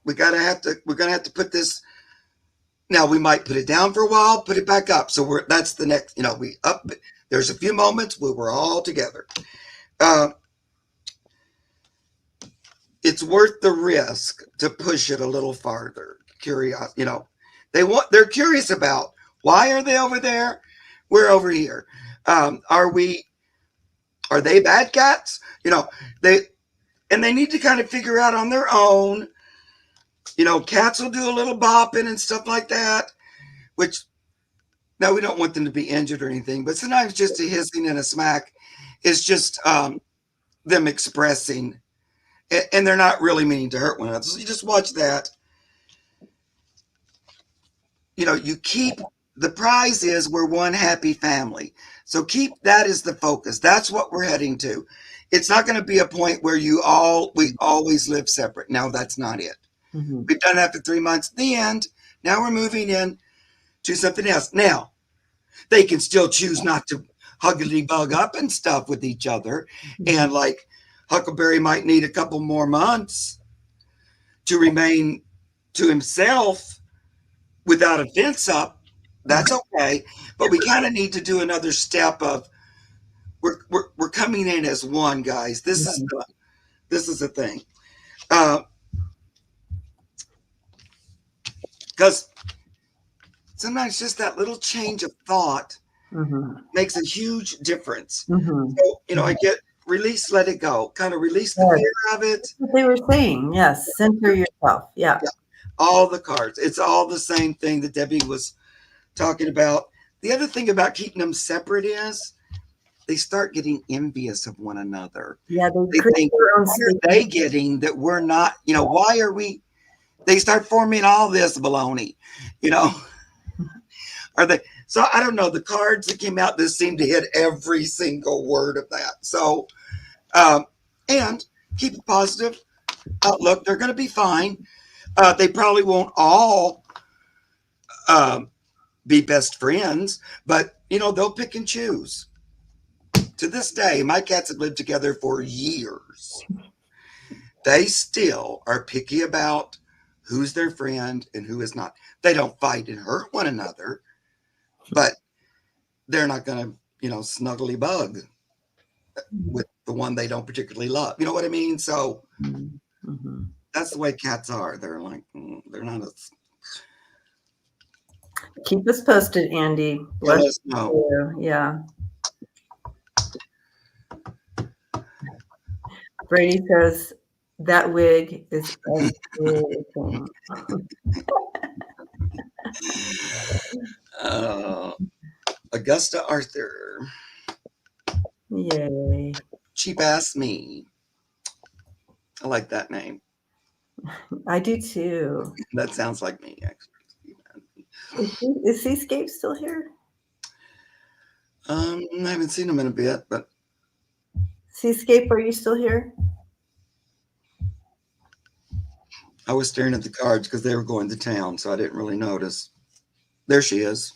Speaker 2: We're gonna have to put this now. We might put it down for a while, put it back up. So that's the next, we up. There's a few moments where we're all together. Uh, it's worth the risk to push it a little farther. Curious, they're curious about why are they over there? We're over here. Are we? Are they bad cats? They they need to kind of figure out on their own. Cats will do a little bopping and stuff like that, which now we don't want them to be injured or anything, but sometimes just a hissing and a smack is just them expressing, and they're not really meaning to hurt one another. So you just watch that. You keep the prize is we're one happy family. So keep that as the focus. That's what we're heading to. It's not going to be a point where we always live separate. No, that's not it.
Speaker 1: Mm-hmm.
Speaker 2: We've done it after 3 months. The end. Now we're moving in to something else. Now they can still choose not to huggity bug up and stuff with each other. And like Huckleberry might need a couple more months to remain to himself without a fence up. That's okay. But we kind of need to do another step of we're coming in as one, guys. This is the thing. Because sometimes just that little change of thought
Speaker 1: Mm-hmm.
Speaker 2: makes a huge difference.
Speaker 1: Mm-hmm.
Speaker 2: So, I get release, let it go, kind of release the
Speaker 1: Yes,
Speaker 2: fear of it.
Speaker 1: that's what they were saying. Yes, center yourself. Yeah.
Speaker 2: Yeah, all the cards. It's all the same thing that Debbie was talking about. The other thing about keeping them separate is they start getting envious of one another.
Speaker 1: Yeah, they
Speaker 2: They
Speaker 1: create
Speaker 2: think,
Speaker 1: their own
Speaker 2: what are
Speaker 1: space.
Speaker 2: they getting that we're not? Why are we? They start forming all this baloney. You know, are they? So I don't know. The cards that came out, this seemed to hit every single word of that. So, um, and keep a positive outlook. They're going to be fine. They probably won't all um, be best friends, but they'll pick and choose. To this day, my cats have lived together for years. They still are picky about who's their friend and who is not. They don't fight and hurt one another, but they're not going to, snuggly bug with the one they don't particularly love. You know what I mean? So
Speaker 1: Mm-hmm.
Speaker 2: that's the way cats are. They're like, they're not as.
Speaker 1: Keep us posted, Andy.
Speaker 2: Yeah, let
Speaker 1: Bless
Speaker 2: us know.
Speaker 1: you. Yeah. Brady says that wig is everything.
Speaker 2: Uh, Augusta Arthur.
Speaker 1: Yay.
Speaker 2: Cheap ass me. I like that name.
Speaker 1: I do too.
Speaker 2: That sounds like me, actually.
Speaker 1: Is Seascape still here?
Speaker 2: I haven't seen him in a bit, but
Speaker 1: Seascape, are you still here?
Speaker 2: I was staring at the cards because they were going to town, so I didn't really notice. There she is.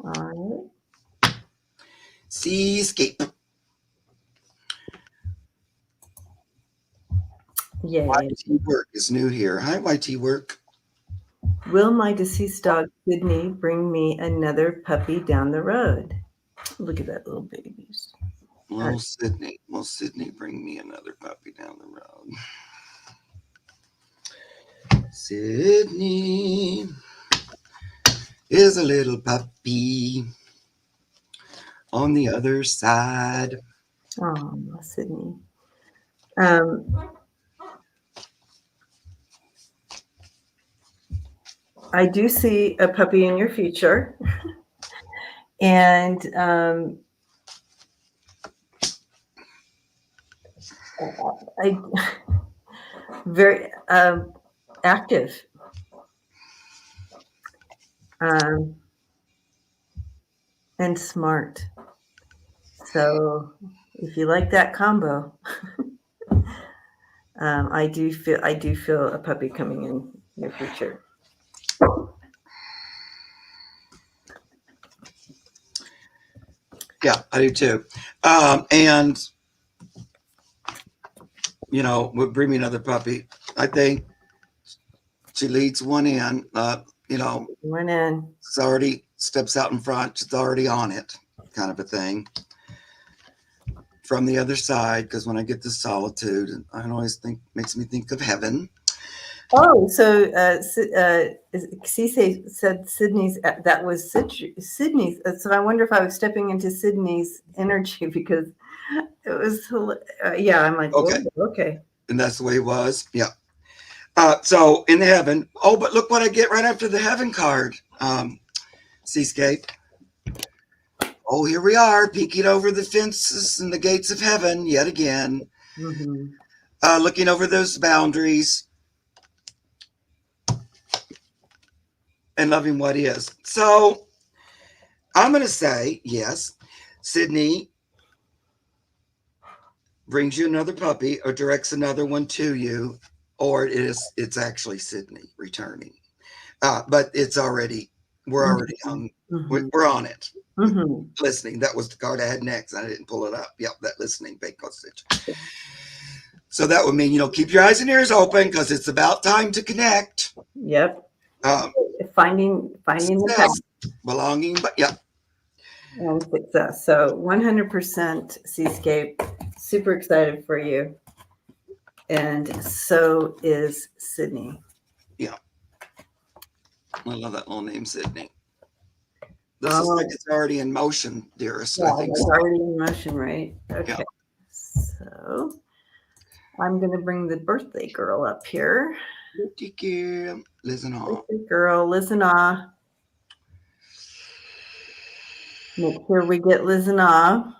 Speaker 1: All
Speaker 2: Seascape.
Speaker 1: right. Yay.
Speaker 2: YT Work is new here. Hi, YT Work.
Speaker 1: Will my deceased dog Sydney bring me another puppy down the road? Look at that little babies.
Speaker 2: Well, Sydney, bring me another puppy down the road. Sydney is a little puppy on the other side.
Speaker 1: Oh, Sydney. Um, I do see a puppy in your future, and I very active. Um, and smart. So if you like that combo, I do feel a puppy coming in your future.
Speaker 2: Yeah, I do too. And would bring me another puppy. I think she leads one in.
Speaker 1: Went in.
Speaker 2: It's already steps out in front. She's already on it, kind of a thing. From the other side, because when I get to solitude, I always think makes me think of heaven.
Speaker 1: Oh, so Cece said Sydney's. That was Sydney's. So I wonder if I was stepping into Sydney's energy because it was. Yeah, I'm like,
Speaker 2: Okay,
Speaker 1: okay.
Speaker 2: and that's the way it was. Yeah. So in the heaven. Oh, but look what I get right after the heaven card. Seascape. Oh, here we are, peeking over the fences and the gates of heaven yet again.
Speaker 1: Mm-hmm.
Speaker 2: Looking over those boundaries and loving what is. So I'm going to say, yes, Sydney brings you another puppy or directs another one to you, or it's actually Sydney returning. But we're already on,
Speaker 1: Mm-hmm.
Speaker 2: we're on it.
Speaker 1: Mm-hmm.
Speaker 2: Listening. That was the card I had next. I didn't pull it up. Yep, that listening bank postage. So that would mean, keep your eyes and ears open because it's about time to connect.
Speaker 1: Yep.
Speaker 2: Um,
Speaker 1: Finding the path
Speaker 2: success, belonging, but yeah.
Speaker 1: and success. So 100% Seascape. Super excited for you. And so is Sydney.
Speaker 2: Yeah. I love that little name, Sydney. This is like it's already in motion, dearest.
Speaker 1: Yeah,
Speaker 2: I think
Speaker 1: it's
Speaker 2: so.
Speaker 1: already in motion, right? Okay.
Speaker 2: Yeah.
Speaker 1: So I'm going to bring the birthday girl up here.
Speaker 2: Birthday girl, listen on.
Speaker 1: Birthday girl, listen on. Make sure we get listen on,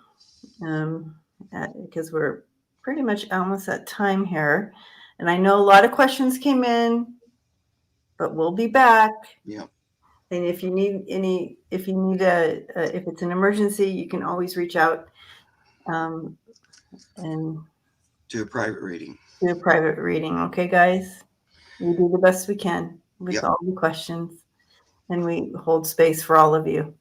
Speaker 1: because we're pretty much almost at time here. And I know a lot of questions came in, but we'll be back.
Speaker 2: Yeah.
Speaker 1: And if you need if it's an emergency, you can always reach out and
Speaker 2: do a private reading.
Speaker 1: Do a private reading. Okay, guys? We do the best we can with all the questions, and we hold space for all of you.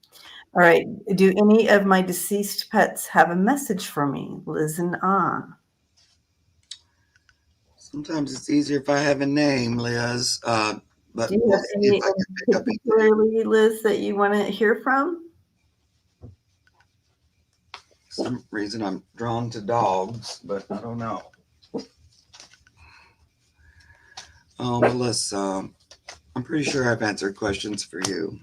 Speaker 1: All right. Do any of my deceased pets have a message for me? Listen on.
Speaker 2: Sometimes it's easier if I have a name, Liz. But
Speaker 1: do you have any particularly, Liz, that you want to hear from?
Speaker 2: For some reason I'm drawn to dogs, but I don't know. Oh, Melissa, I'm pretty sure I've answered questions for you.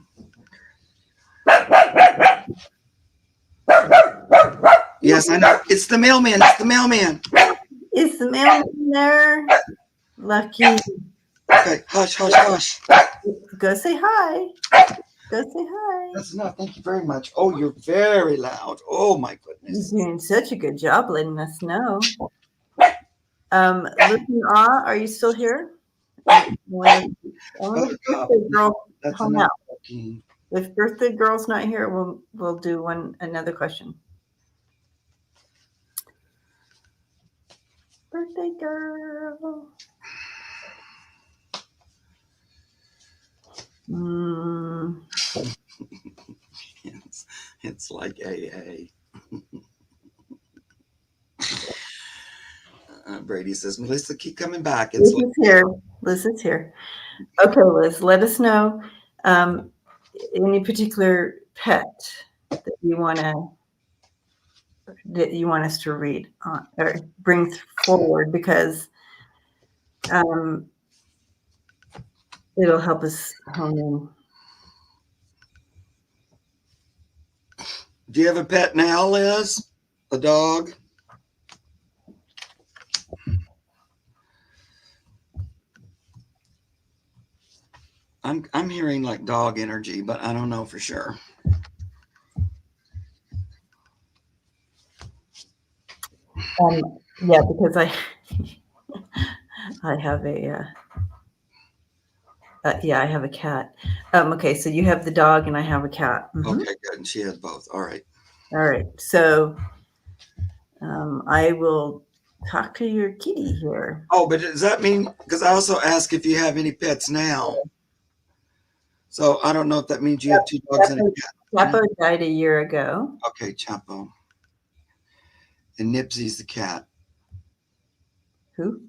Speaker 2: Yes, I know. It's the mailman. It's the mailman.
Speaker 1: Is the mailman there? Lucky.
Speaker 2: Okay, hush, hush, hush.
Speaker 1: Go say hi. Go say hi.
Speaker 2: That's enough. Thank you very much. Oh, you're very loud. Oh, my goodness.
Speaker 1: You're doing such a good job letting us know. Listen, are you still here? If birthday girl's not here, we'll do another question. Birthday girl.
Speaker 2: It's like AA. Brady says, Melissa, keep coming back.
Speaker 1: Liz is here. Liz is here. Okay, Liz, let us know any particular pet that you want to that you want us to read or bring forward, because um, it'll help us hone in.
Speaker 2: Do you have a pet now, Liz? A dog? I'm hearing like dog energy, but I don't know for sure.
Speaker 1: Yeah, because I I have a yeah, I have a cat. Okay, so you have the dog and I have a cat.
Speaker 2: Okay, good. And she has both. All right.
Speaker 1: All right, so I will talk to your kitty here.
Speaker 2: Oh, but does that mean, because I also ask if you have any pets now. So I don't know if that means you have two dogs and a cat.
Speaker 1: Chapo died a year ago.
Speaker 2: Okay, Chapo. And Nipsey's the cat.
Speaker 1: Who?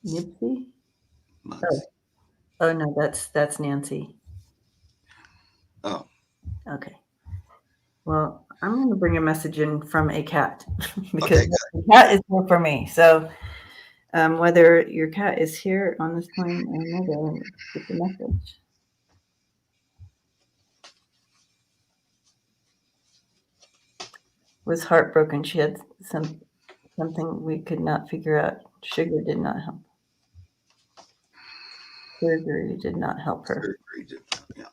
Speaker 1: Nipsey?
Speaker 2: Muggsy.
Speaker 1: Oh no, that's Nancy.
Speaker 2: Oh.
Speaker 1: Okay. Well, I'm going to bring a message in from a cat because
Speaker 2: Okay,
Speaker 1: the cat is here for me. So whether your cat is here on this plane or another, get the message. Was heartbroken. She had something we could not figure out. Sugar did not help. Surgery did not help her.
Speaker 2: Surgery. Yeah.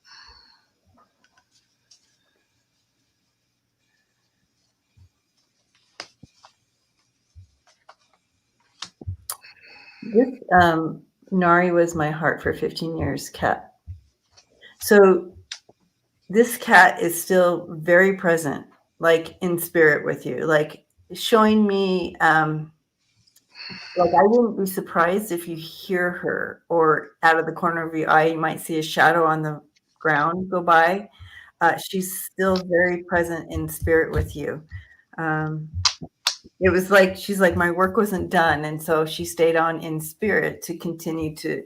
Speaker 1: This Nari was my heart for 15 years cat. So this cat is still very present, like in spirit with you, like showing me like I wouldn't be surprised if you hear her, or out of the corner of your eye you might see a shadow on the ground go by. She's still very present in spirit with you. um, it was like she's like, my work wasn't done, and so she stayed on in spirit to continue to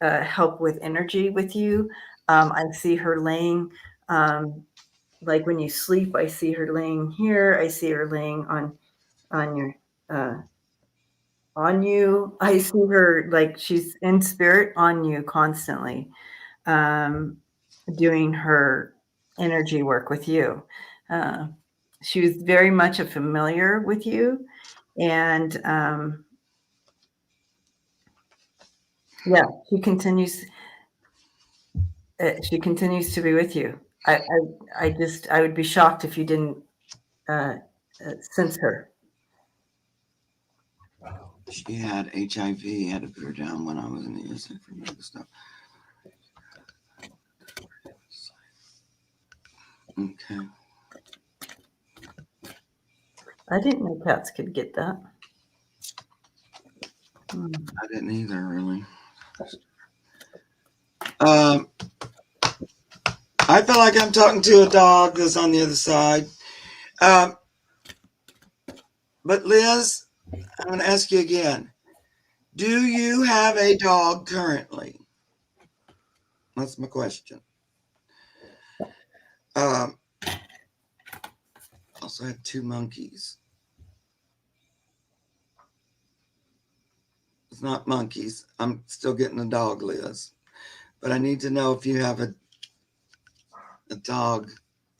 Speaker 1: help with energy with you. I see her laying, like when you sleep, I see her laying here. I see her laying on your uh, on you. I see her like she's in spirit on you constantly, um, doing her energy work with you. Uh, she was very much a familiar with you, and yeah, she continues. She continues to be with you. I would be shocked if you didn't uh, sense her.
Speaker 2: She had HIV, had to put her down when I was in the USA for medical stuff. Okay.
Speaker 1: I didn't know cats could get that.
Speaker 2: I didn't either, really. Um, I feel like I'm talking to a dog that's on the other side. But Liz, I'm going to ask you again. Do you have a dog currently? That's my question. Also have two monkeys. It's not monkeys. I'm still getting a dog, Liz. But I need to know if you have a dog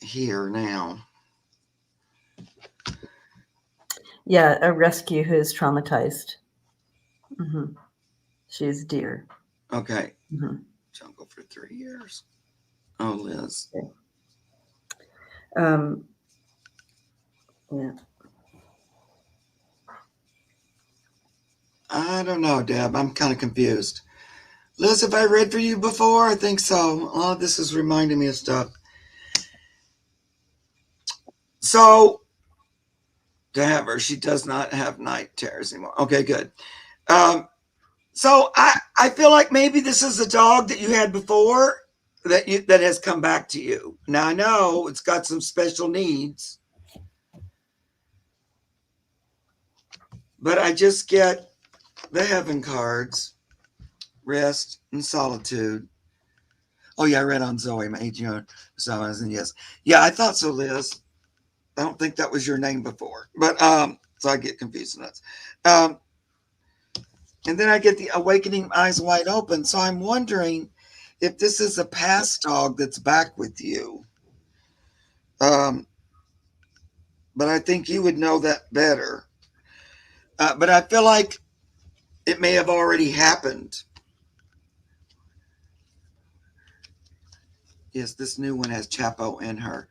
Speaker 2: here now.
Speaker 1: Yeah, a rescue who is traumatized. Mm-hmm. She's dear.
Speaker 2: Okay.
Speaker 1: Mm-hmm.
Speaker 2: Jungle for 3 years. Oh, Liz.
Speaker 1: Okay. Yeah.
Speaker 2: I don't know, Deb. I'm kind of confused. Liz, have I read for you before? I think so. Oh, this is reminding me of stuff. So, to have her, she does not have night terrors anymore. Okay, good. So I feel like maybe this is a dog that you had before that has come back to you. Now I know it's got some special needs, but I just get the heaven cards, rest and solitude. Oh yeah, I read on Zoe, my age, so I was in yes. Yeah, I thought so, Liz. I don't think that was your name before, but so I get confused on that. And then I get the awakening eyes wide open. So I'm wondering if this is a past dog that's back with you. Um, but I think you would know that better. But I feel like it may have already happened. Yes, this new one has Chapo in her.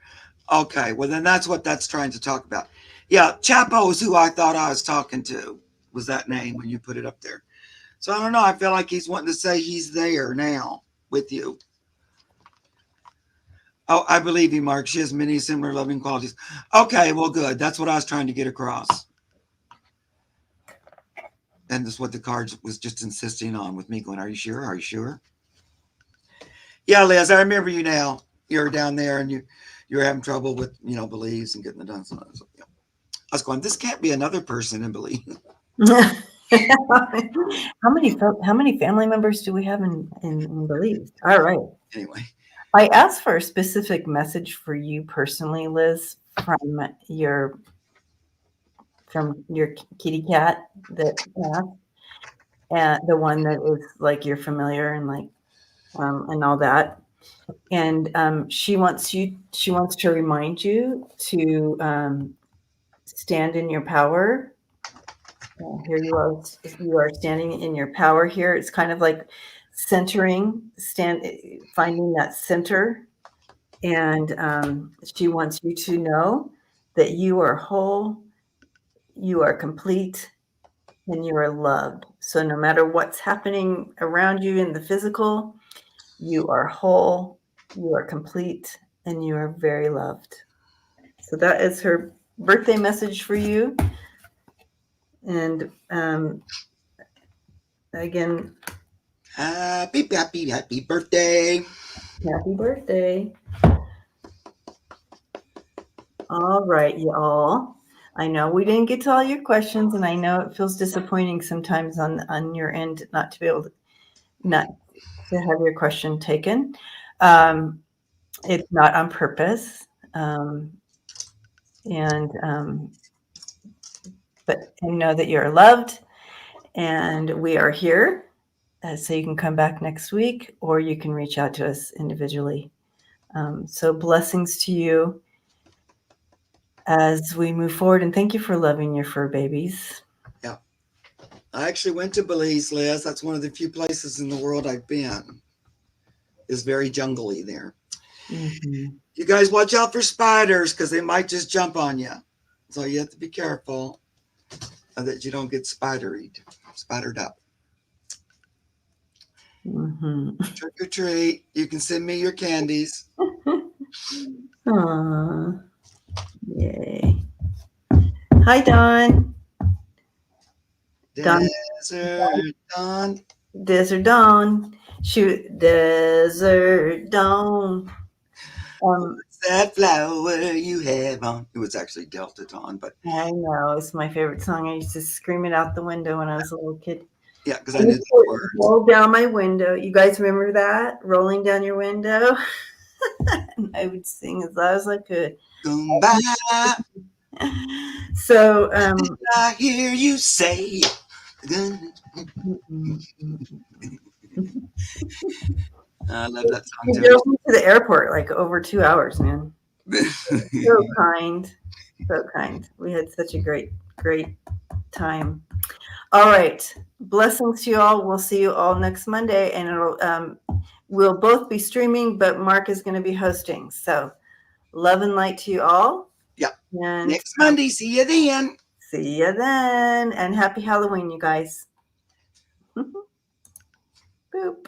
Speaker 2: Okay, well then that's what that's trying to talk about. Yeah, Chapo is who I thought I was talking to. Was that name when you put it up there? So I don't know. I feel like he's wanting to say he's there now with you. Oh, I believe you, Mark. She has many similar loving qualities. Okay, well, good. That's what I was trying to get across. And that's what the cards was just insisting on with me going, are you sure? Are you sure? Yeah, Liz, I remember you now. You're down there and you're having trouble with, beliefs and getting it done. So, yeah. I was going, this can't be another person in belief.
Speaker 1: How many family members do we have in Belize? All right.
Speaker 2: Anyway.
Speaker 1: I asked for a specific message for you personally, Liz, from your kitty cat that asked, and the one that is like you're familiar and like and all that. And she wants to remind you to stand in your power. Here you are standing in your power here. It's kind of like finding that center. And she wants you to know that you are whole, you are complete, and you are loved. So no matter what's happening around you in the physical, you are whole, you are complete, and you are very loved. So that is her birthday message for you. And again,
Speaker 2: happy birthday.
Speaker 1: Happy birthday. All right, y'all. I know we didn't get to all your questions, and I know it feels disappointing sometimes on your end not to have your question taken. It's not on purpose. But I know that you're loved, and we are here. So you can come back next week, or you can reach out to us individually. So blessings to you as we move forward, and thank you for loving your fur babies.
Speaker 2: Yeah. I actually went to Belize, Liz. That's one of the few places in the world I've been. It's very jungly there. Mm-hmm. You guys watch out for spiders because they might just jump on you. So you have to be careful that you don't get spidered up. Mm-hmm. Trick or treat. You can send me your candies.
Speaker 1: Aww. Yay. Hi, Dawn.
Speaker 2: Desert Dawn.
Speaker 1: Desert Dawn. Desert Dawn.
Speaker 2: What's that flower you have on? It was actually Delta Dawn, but
Speaker 1: I know it's my favorite song. I used to scream it out the window when I was a little kid.
Speaker 2: Yeah, because I knew the words.
Speaker 1: Roll down my window. You guys remember that? Rolling down your window. And I would sing as loud as I could.
Speaker 2: Goodbye.
Speaker 1: So
Speaker 2: I hear you say. I love that song too.
Speaker 1: We drove to the airport like over 2 hours, man. So kind. So kind. We had such a great time. All right. Blessings to you all. We'll see you all next Monday, and we'll both be streaming, but Mark is going to be hosting. So love and light to you all.
Speaker 2: Yeah.
Speaker 1: And
Speaker 2: next Monday. See you then.
Speaker 1: See you then. And happy Halloween, you guys. Boop.